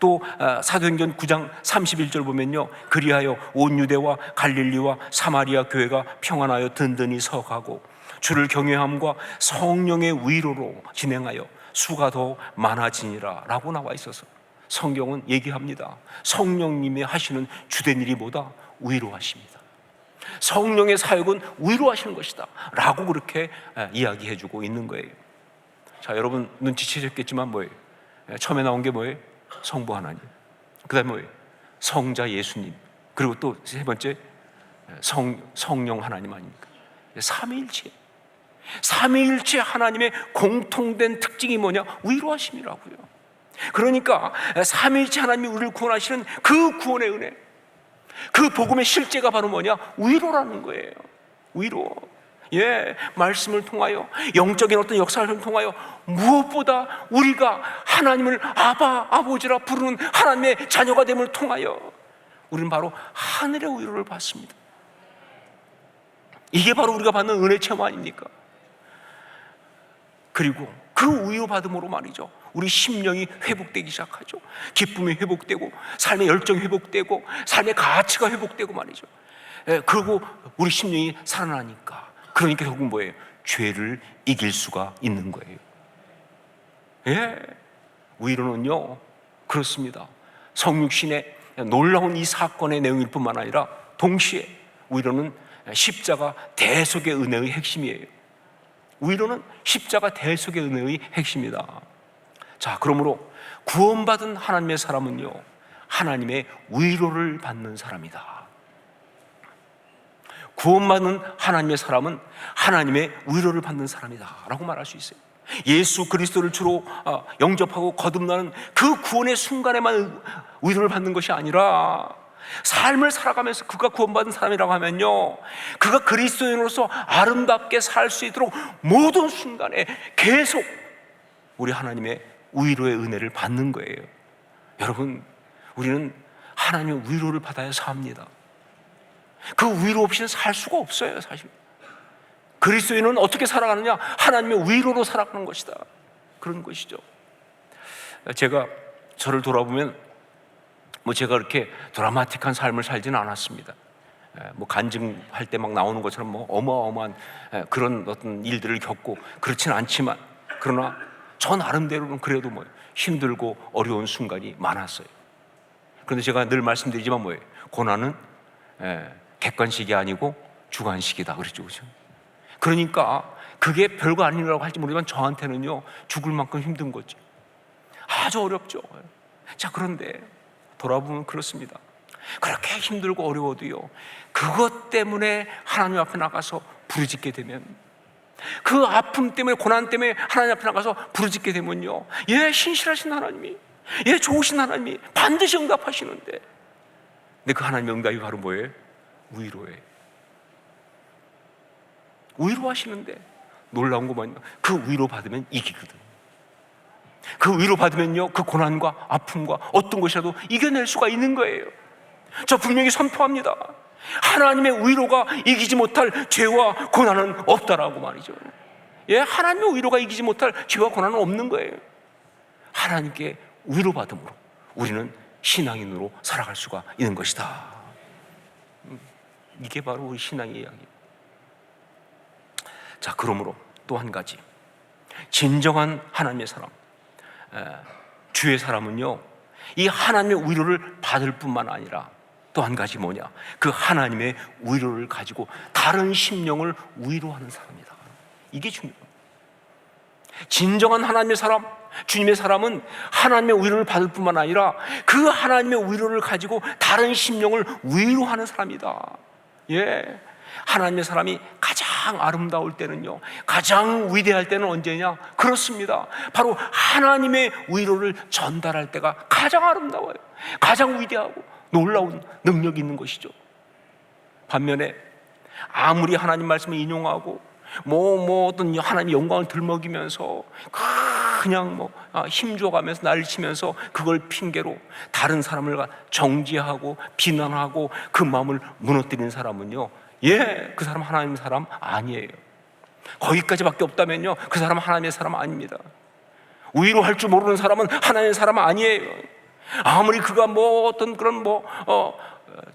Speaker 7: 또 사도행전 9장 31절 보면요, 그리하여 온 유대와 갈릴리와 사마리아 교회가 평안하여 든든히 서가고 주를 경외함과 성령의 위로로 진행하여 수가 더 많아지니라 라고 나와 있어서 성경은 얘기합니다. 성령님이 하시는 주된 일이 뭐다? 위로하십니다. 성령의 사역은 위로하시는 것이다 라고 그렇게 이야기해주고 있는 거예요. 자, 여러분 눈치채셨겠지만 뭐예요? 처음에 나온 게 뭐예요? 성부 하나님, 그 다음에 뭐예요? 성자 예수님, 그리고 또 세 번째 성령 하나님 아닙니까? 삼위일체 하나님의 공통된 특징이 뭐냐? 위로하심이라고요. 그러니까 삼위일체 하나님이 우리를 구원하시는 그 구원의 은혜, 그 복음의 실제가 바로 뭐냐? 위로라는 거예요. 위로. 예, 말씀을 통하여, 영적인 어떤 역사를 통하여, 무엇보다 우리가 하나님을 아바, 아버지라 부르는 하나님의 자녀가 됨을 통하여 우리는 바로 하늘의 위로를 받습니다. 이게 바로 우리가 받는 은혜 체험 아닙니까? 그리고 그 위로받음으로 말이죠, 우리 심령이 회복되기 시작하죠. 기쁨이 회복되고, 삶의 열정이 회복되고, 삶의 가치가 회복되고 말이죠. 그리고 우리 심령이 살아나니까, 그러니까 결국 뭐예요? 죄를 이길 수가 있는 거예요. 예, 위로는요 그렇습니다. 성육신의 놀라운 이 사건의 내용일 뿐만 아니라 동시에 위로는 십자가 대속의 은혜의 핵심이에요. 위로는 십자가 대속의 은혜의 핵심이다. 자, 그러므로 구원받은 하나님의 사람은요, 하나님의 위로를 받는 사람이다. 구원받는 하나님의 사람은 하나님의 위로를 받는 사람이다 라고 말할 수 있어요. 예수 그리스도를 주로 영접하고 거듭나는 그 구원의 순간에만 위로를 받는 것이 아니라, 삶을 살아가면서 그가 구원받은 사람이라고 하면요, 그가 그리스도인으로서 아름답게 살 수 있도록 모든 순간에 계속 우리 하나님의 위로의 은혜를 받는 거예요. 여러분, 우리는 하나님의 위로를 받아야 삽니다. 그 위로 없이는 살 수가 없어요. 사실 그리스도인은 어떻게 살아가느냐? 하나님의 위로로 살아가는 것이다, 그런 것이죠. 제가 저를 돌아보면 제가 그렇게 드라마틱한 삶을 살지는 않았습니다. 간증할 때 막 나오는 것처럼 어마어마한 그런 어떤 일들을 겪고 그렇지는 않지만, 그러나 저 나름대로는 그래도 뭐 힘들고 어려운 순간이 많았어요. 그런데 제가 늘 말씀드리지만 뭐예요? 고난은 객관식이 아니고 주관식이다 그랬죠, 그렇죠? 그러니까 그게 별거 아니라고 할지 모르지만 저한테는요 죽을 만큼 힘든 거죠. 아주 어렵죠. 자, 그런데 돌아보면 그렇습니다. 그렇게 힘들고 어려워도요, 그것 때문에 하나님 앞에 나가서 부르짖게 되면, 그 아픔 때문에, 고난 때문에 하나님 앞에 나가서 부르짖게 되면요, 예, 신실하신 하나님이, 예, 좋으신 하나님이 반드시 응답하시는데, 근데 그 하나님의 응답이 바로 뭐예요? 위로예요. 위로하시는데 놀라운 거 뭐냐? 그 위로 받으면 이기거든. 그 위로 받으면요, 그 고난과 아픔과 어떤 것이라도 이겨낼 수가 있는 거예요. 저 분명히 선포합니다. 하나님의 위로가 이기지 못할 죄와 고난은 없다라고 말이죠. 예, 하나님의 위로가 이기지 못할 죄와 고난은 없는 거예요. 하나님께 위로받음으로 우리는 신앙인으로 살아갈 수가 있는 것이다. 이게 바로 우리 신앙의 이야기예요. 자, 그러므로 또 한 가지, 진정한 하나님의 사람, 주의 사람은요, 이 하나님의 위로를 받을 뿐만 아니라 또 한 가지 뭐냐, 그 하나님의 위로를 가지고 다른 심령을 위로하는 사람이다. 이게 중요해요. 진정한 하나님의 사람, 주님의 사람은 하나님의 위로를 받을 뿐만 아니라 그 하나님의 위로를 가지고 다른 심령을 위로하는 사람이다. 예, 하나님의 사람이 가장 아름다울 때는요, 가장 위대할 때는 언제냐? 그렇습니다. 바로 하나님의 위로를 전달할 때가 가장 아름다워요. 가장 위대하고 놀라운 능력이 있는 것이죠. 반면에 아무리 하나님 말씀을 인용하고 어떤 하나님의 영광을 들먹이면서 그냥 힘줘가면서 난리치면서 그걸 핑계로 다른 사람을 정죄하고 비난하고 그 마음을 무너뜨리는 사람은요, 예, 그 사람 하나님의 사람 아니에요. 거기까지밖에 없다면요, 그 사람 하나님의 사람 아닙니다. 위로할 줄 모르는 사람은 하나님의 사람 아니에요. 아무리 그가 어떤 그런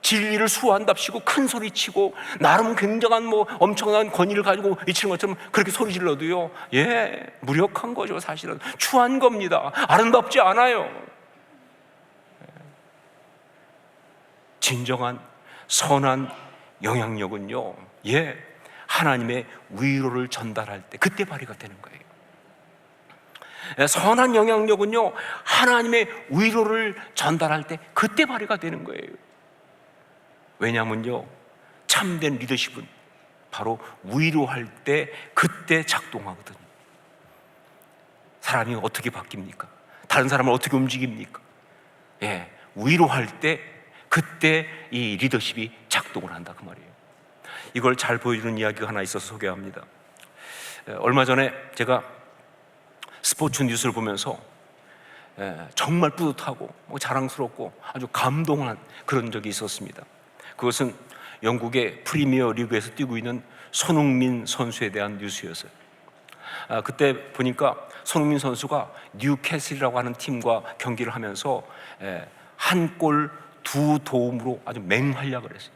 Speaker 7: 진리를 수호한답시고 큰 소리 치고 나름 굉장한 엄청난 권위를 가지고 외치는 것처럼 그렇게 소리 질러도요, 예, 무력한 거죠. 사실은 추한 겁니다. 아름답지 않아요. 진정한 선한 영향력은요, 예, 하나님의 위로를 전달할 때 그때 발휘가 되는 거예요. 선한 영향력은요, 하나님의 위로를 전달할 때 그때 발휘가 되는 거예요. 왜냐하면요, 참된 리더십은 바로 위로할 때 그때 작동하거든요. 사람이 어떻게 바뀝니까? 다른 사람을 어떻게 움직입니까? 예, 위로할 때 그때 이 리더십이 작동을 한다, 그 말이에요. 이걸 잘 보여주는 이야기가 하나 있어서 소개합니다. 얼마 전에 제가 스포츠 뉴스를 보면서 정말 뿌듯하고 자랑스럽고 아주 감동한 그런 적이 있었습니다. 그것은 영국의 프리미어 리그에서 뛰고 있는 손흥민 선수에 대한 뉴스였어요. 그때 보니까 손흥민 선수가 뉴캐슬이라고 하는 팀과 경기를 하면서 한 골 두 도움으로 아주 맹활약을 했어요.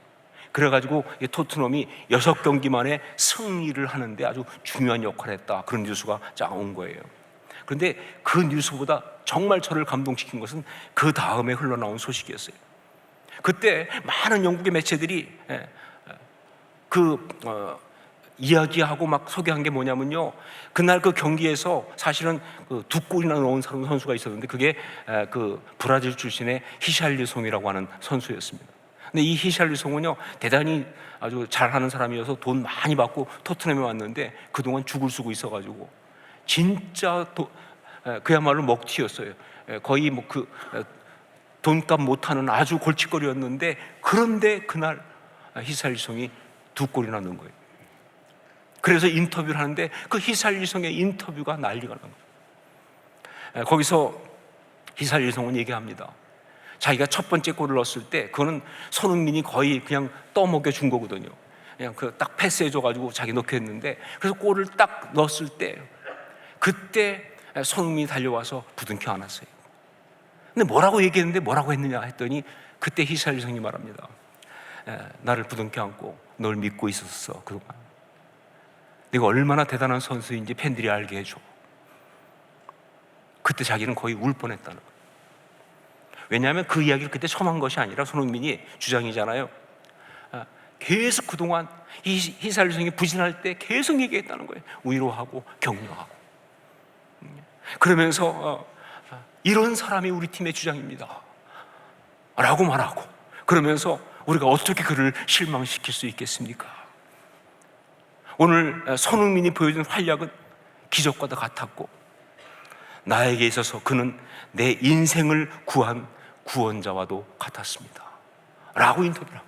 Speaker 7: 그래가지고 토트넘이 6경기 만에 승리를 하는데 아주 중요한 역할을 했다, 그런 뉴스가 쫙 온 거예요. 그런데 그 뉴스보다 정말 저를 감동시킨 것은 그 다음에 흘러나온 소식이었어요. 그때 많은 영국의 매체들이 이야기하고 막 소개한 게 뭐냐면요, 그날 그 경기에서 사실은 두 골이나 넣은 선수가 있었는데 그게 그 브라질 출신의 히샬리송이라고 하는 선수였습니다. 근데 이 히샬리송은요, 대단히 아주 잘하는 사람이어서 돈 많이 받고 토트넘에 왔는데 그동안 죽을 쓰고 있어가지고 진짜 그야말로 먹튀였어요. 거의 돈값 못하는 아주 골칫거리였는데, 그런데 그날 히샬리송이 두 골이나 넣은 거예요. 그래서 인터뷰를 하는데 그 히샬리송의 인터뷰가 난리가 난 거예요. 거기서 히샬리송은 얘기합니다. 자기가 첫 번째 골을 넣었을 때 그거는 손흥민이 거의 그냥 떠먹여 준 거거든요. 그냥 딱 패스해줘가지고 자기 넣게 했는데, 그래서 골을 딱 넣었을 때 그때 손흥민이 달려와서 부둥켜 안았어요. 근데 뭐라고 얘기했는데 뭐라고 했느냐 했더니 그때 히샬리송이 말합니다. 나를 부둥켜 안고 널 믿고 있었어, 그동안. 네가 얼마나 대단한 선수인지 팬들이 알게 해줘. 그때 자기는 거의 울 뻔했다는 거예요. 왜냐하면 그 이야기를 그때 처음 한 것이 아니라 손흥민이 주장이잖아요. 계속 그동안 히살리송이 부진할 때 계속 얘기했다는 거예요. 위로하고 격려하고. 그러면서 이런 사람이 우리 팀의 주장입니다 라고 말하고, 그러면서 우리가 어떻게 그를 실망시킬 수 있겠습니까? 오늘 손흥민이 보여준 활약은 기적과도 같았고, 나에게 있어서 그는 내 인생을 구한 구원자와도 같았습니다 라고 인터뷰를 한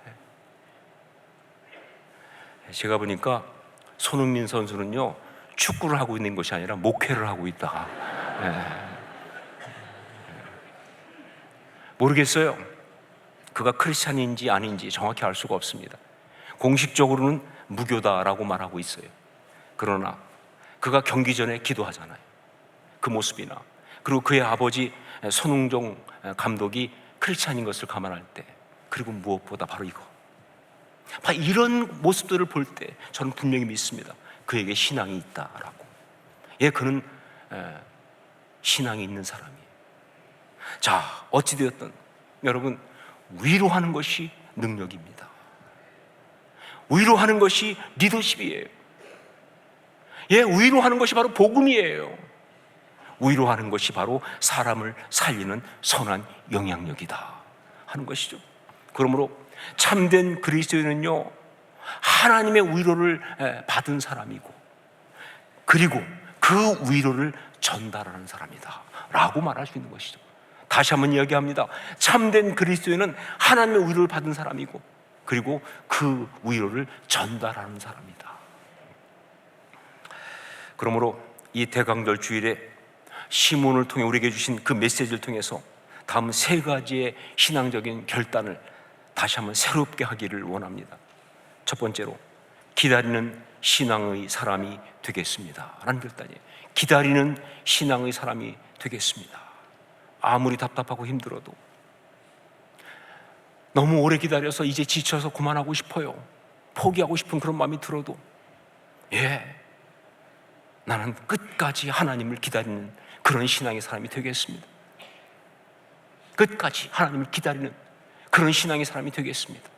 Speaker 7: 거예요. 제가 보니까 손흥민 선수는요, 축구를 하고 있는 것이 아니라 목회를 하고 있다가 모르겠어요. 그가 크리스찬인지 아닌지 정확히 알 수가 없습니다. 공식적으로는 무교다라고 말하고 있어요. 그러나 그가 경기 전에 기도하잖아요. 그 모습이나, 그리고 그의 아버지 손흥정 감독이 크리스찬인 것을 감안할 때, 그리고 무엇보다 바로 이런 모습들을 볼 때 저는 분명히 믿습니다. 그에게 신앙이 있다라고. 그는 신앙이 있는 사람이에요. 자, 어찌되었든 여러분, 위로하는 것이 능력입니다. 위로하는 것이 리더십이에요. 위로하는 것이 바로 복음이에요. 위로하는 것이 바로 사람을 살리는 선한 영향력이다 하는 것이죠. 그러므로 참된 그리스도인은요, 하나님의 위로를 받은 사람이고, 그리고 그 위로를 전달하는 사람이다 라고 말할 수 있는 것이죠. 다시 한번 이야기합니다. 참된 그리스도인은 하나님의 위로를 받은 사람이고, 그리고 그 위로를 전달하는 사람이다. 그러므로 이 대강절 주일에 시몬을 통해 우리에게 주신 그 메시지를 통해서 다음 3가지의 신앙적인 결단을 다시 한번 새롭게 하기를 원합니다. 첫 번째로, 기다리는 신앙의 사람이 되겠습니다 라는 결단이에요. 기다리는 신앙의 사람이 되겠습니다. 아무리 답답하고 힘들어도, 너무 오래 기다려서 이제 지쳐서 그만하고 싶어요, 포기하고 싶은 그런 마음이 들어도, 나는 끝까지 하나님을 기다리는 그런 신앙의 사람이 되겠습니다. 끝까지 하나님을 기다리는 그런 신앙의 사람이 되겠습니다.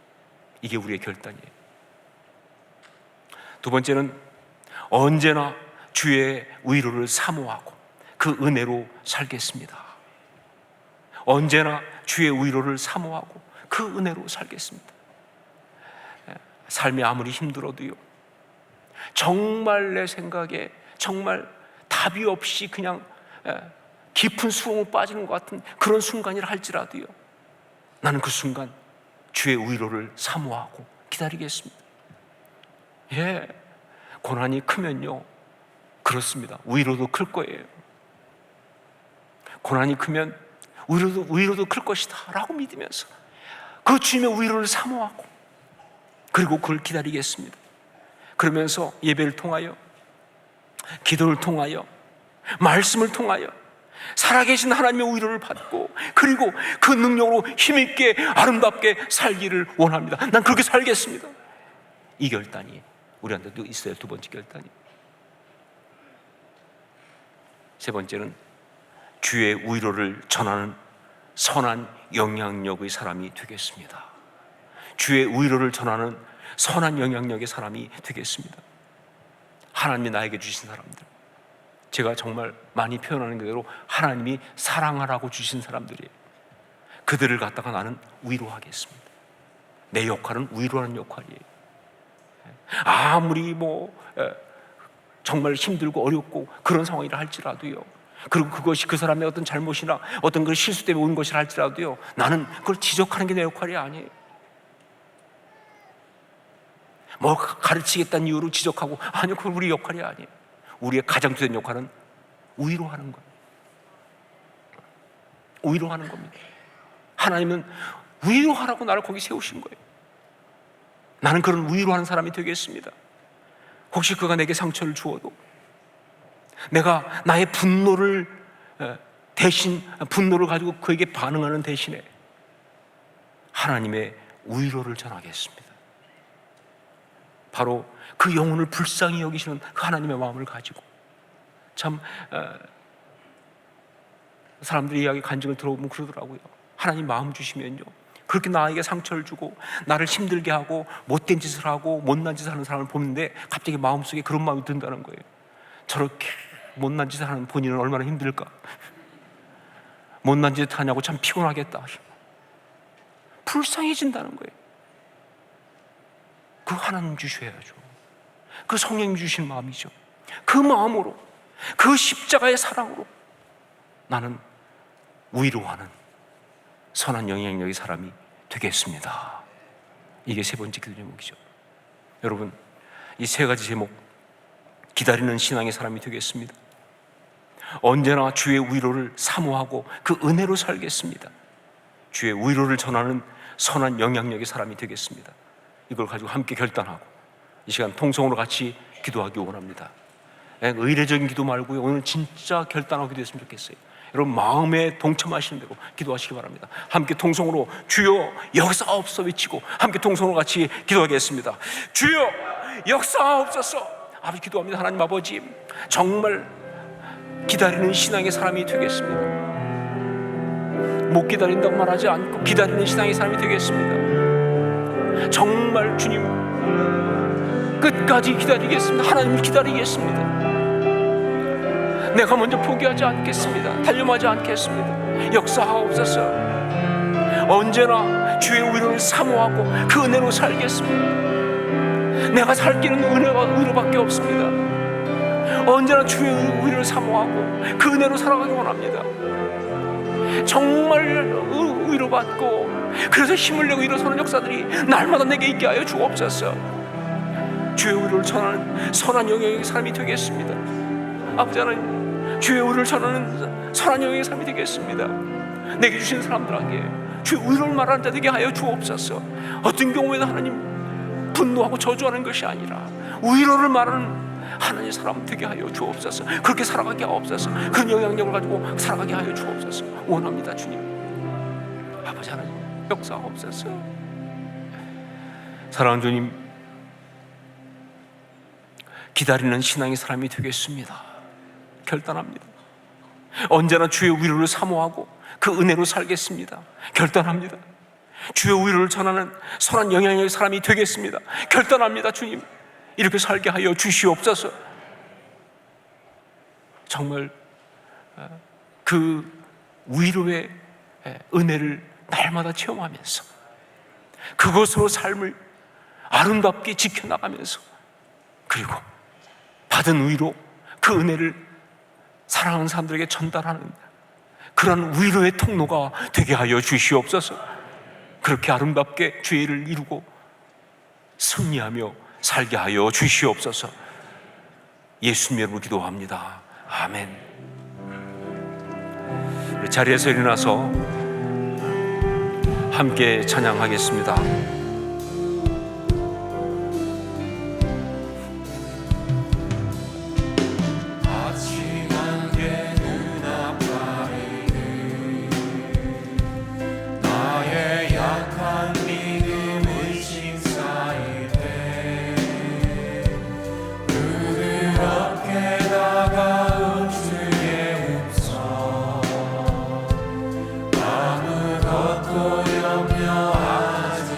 Speaker 7: 이게 우리의 결단이에요. 두 번째는, 언제나 주의 위로를 사모하고 그 은혜로 살겠습니다. 언제나 주의 위로를 사모하고 그 은혜로 살겠습니다. 삶이 아무리 힘들어도요, 정말 내 생각에 정말 답이 없이 그냥 깊은 수렁에 빠지는 것 같은 그런 순간이라 할지라도요, 나는 그 순간 주의 위로를 사모하고 기다리겠습니다. 고난이 크면요, 그렇습니다, 위로도 클 거예요. 고난이 크면 위로도 클 것이다 라고 믿으면서 그 주님의 위로를 사모하고, 그리고 그걸 기다리겠습니다. 그러면서 예배를 통하여, 기도를 통하여, 말씀을 통하여 살아계신 하나님의 위로를 받고, 그리고 그 능력으로 힘있게 아름답게 살기를 원합니다. 난 그렇게 살겠습니다. 이 결단이 우리한테도 있어야 두 번째 결단이. 세 번째는, 주의 위로를 전하는 선한 영향력의 사람이 되겠습니다. 주의 위로를 전하는 선한 영향력의 사람이 되겠습니다. 하나님이 나에게 주신 사람들, 제가 정말 많이 표현하는 그대로 하나님이 사랑하라고 주신 사람들이에요. 그들을 갖다가 나는 위로하겠습니다. 내 역할은 위로하는 역할이에요. 아무리 정말 힘들고 어렵고 그런 상황이라 할지라도요, 그리고 그것이 그 사람의 어떤 잘못이나 어떤 그 실수 때문에 온 것이라 할지라도요, 나는 그걸 지적하는 게 내 역할이 아니에요. 가르치겠다는 이유로 지적하고, 아니요, 그건 우리 역할이 아니에요. 우리의 가장 주된 역할은 위로하는 거예요. 위로하는 겁니다. 하나님은 위로하라고 나를 거기 세우신 거예요. 나는 그런 위로하는 사람이 되겠습니다. 혹시 그가 내게 상처를 주어도 내가 나의 분노를 가지고 그에게 반응하는 대신에 하나님의 위로를 전하겠습니다. 바로 그 영혼을 불쌍히 여기시는 그 하나님의 마음을 가지고, 참 사람들이 이야기 간증을 들어보면 그러더라고요. 하나님 마음 주시면요, 그렇게 나에게 상처를 주고 나를 힘들게 하고 못된 짓을 하고 못난 짓을 하는 사람을 보는데 갑자기 마음속에 그런 마음이 든다는 거예요. 저렇게 못난 짓을 하는 본인은 얼마나 힘들까. 못난 짓을 하냐고 참 피곤하겠다. 불쌍해진다는 거예요. 그 하나님 주셔야죠. 그 성령 주신 마음이죠. 그 마음으로, 그 십자가의 사랑으로 나는 위로하는 선한 영향력의 사람이 되겠습니다. 이게 세 번째 기도 제목이죠. 여러분, 이 세 가지 제목, 기다리는 신앙의 사람이 되겠습니다. 언제나 주의 위로를 사모하고 그 은혜로 살겠습니다. 주의 위로를 전하는 선한 영향력의 사람이 되겠습니다. 이걸 가지고 함께 결단하고 이 시간 통성으로 같이 기도하기 원합니다. 의례적인 기도 말고요, 오늘 진짜 결단하고 기도했으면 좋겠어요. 여러분, 마음에 동참하시는 대로 기도하시기 바랍니다. 함께 통성으로 주여 역사하옵소서 외치고 함께 통성으로 같이 기도하겠습니다. 주여 역사하옵소서. 아버지 기도합니다. 하나님 아버지, 정말 기다리는 신앙의 사람이 되겠습니다. 못 기다린다고 말하지 않고 기다리는 신앙의 사람이 되겠습니다. 정말 주님 끝까지 기다리겠습니다. 하나님을 기다리겠습니다. 내가 먼저 포기하지 않겠습니다. 단념하지 않겠습니다. 역사하옵소서. 언제나 주의 위로를 사모하고 그 은혜로 살겠습니다. 내가 살 길은 위로밖에 없습니다. 언제나 주의 위로를 사모하고 그 은혜로 살아가기 원합니다. 정말 위로받고 그래서 힘을 내고 일어서는 역사들이 날마다 내게 있게 하여 주옵소서. 주의 위로를 전하는 선한 영향의 사람이 되겠습니다. 아버지 하나님, 주의 위로를 전하는 선한 영향의 사람이 되겠습니다. 내게 주신 사람들에게 주의 위로를 말하는 자 되게 하여 주옵소서. 어떤 경우에도 하나님 분노하고 저주하는 것이 아니라 위로를 말하는 하나님의 사람 되게 하여 주옵소서. 그렇게 살아가게 하옵소서. 그런 영향력을 가지고 살아가게 하여 주옵소서. 원합니다. 주님, 아버지 하나님 역사하옵소서. 사랑하는 주님, 기다리는 신앙의 사람이 되겠습니다. 결단합니다. 언제나 주의 위로를 사모하고 그 은혜로 살겠습니다. 결단합니다. 주의 위로를 전하는 선한 영향력의 사람이 되겠습니다. 결단합니다. 주님, 이렇게 살게 하여 주시옵소서. 정말 그 위로의 은혜를 날마다 체험하면서 그것으로 삶을 아름답게 지켜나가면서 그리고 받은 위로, 그 은혜를 사랑하는 사람들에게 전달하는 그런 위로의 통로가 되게 하여 주시옵소서. 그렇게 아름답게 주의 일을 이루고 승리하며 살게 하여 주시옵소서. 예수님 이름으로 기도합니다. 아멘. 우리 자리에서 일어나서 함께 찬양하겠습니다.
Speaker 8: 아무것도 염려하지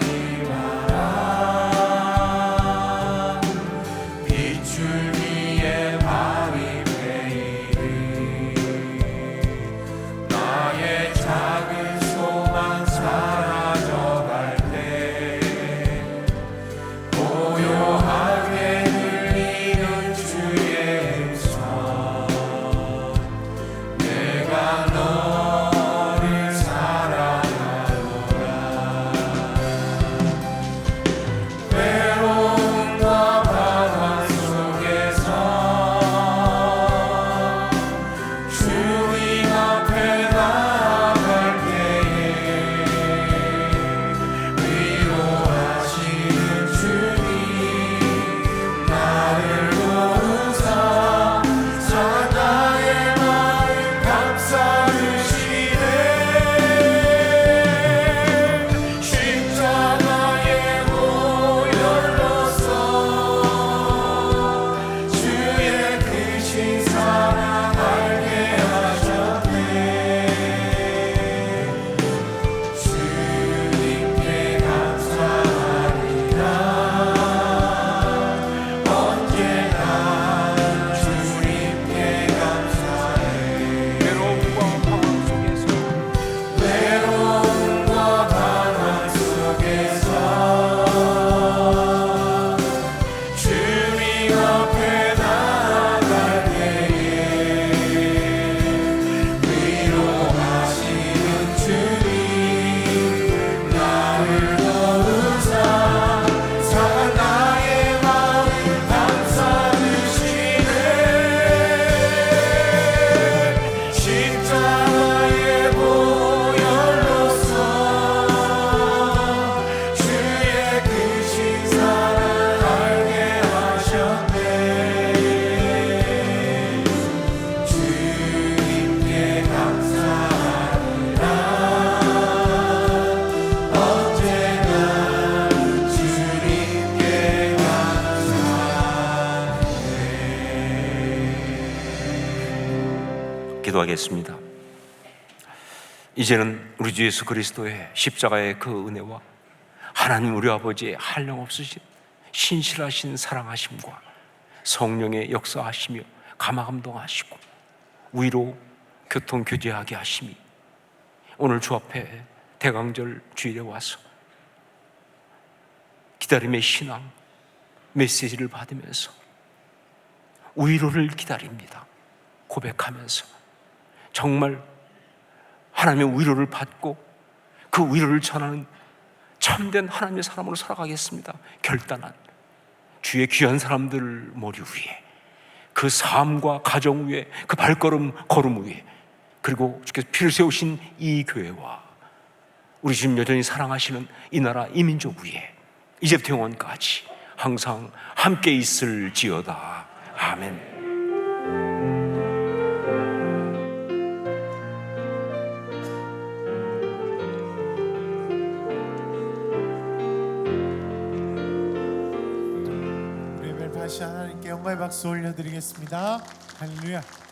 Speaker 7: 기도하겠습니다. 이제는 우리 주 예수 그리스도의 십자가의 그 은혜와 하나님 우리 아버지의 한량없으신 신실하신 사랑하심과 성령의 역사하시며 감화감동하시고 위로 교통교제하게 하심이 오늘 주 앞에 대강절 주일에 와서 기다림의 신앙 메시지를 받으면서 위로를 기다립니다. 고백하면서 정말 하나님의 위로를 받고 그 위로를 전하는 참된 하나님의 사람으로 살아가겠습니다. 결단한 주의 귀한 사람들 머리 위에 그 삶과 가정 위에 그 발걸음 걸음 위에 그리고 주께서 피를 세우신 이 교회와 우리 지금 여전히 사랑하시는 이 나라 이 민족 위에 이제부터 영원까지 항상 함께 있을지어다. 아멘.
Speaker 1: 우리 다시 하나님께 영광의 박수 올려드리겠습니다. 할렐루야.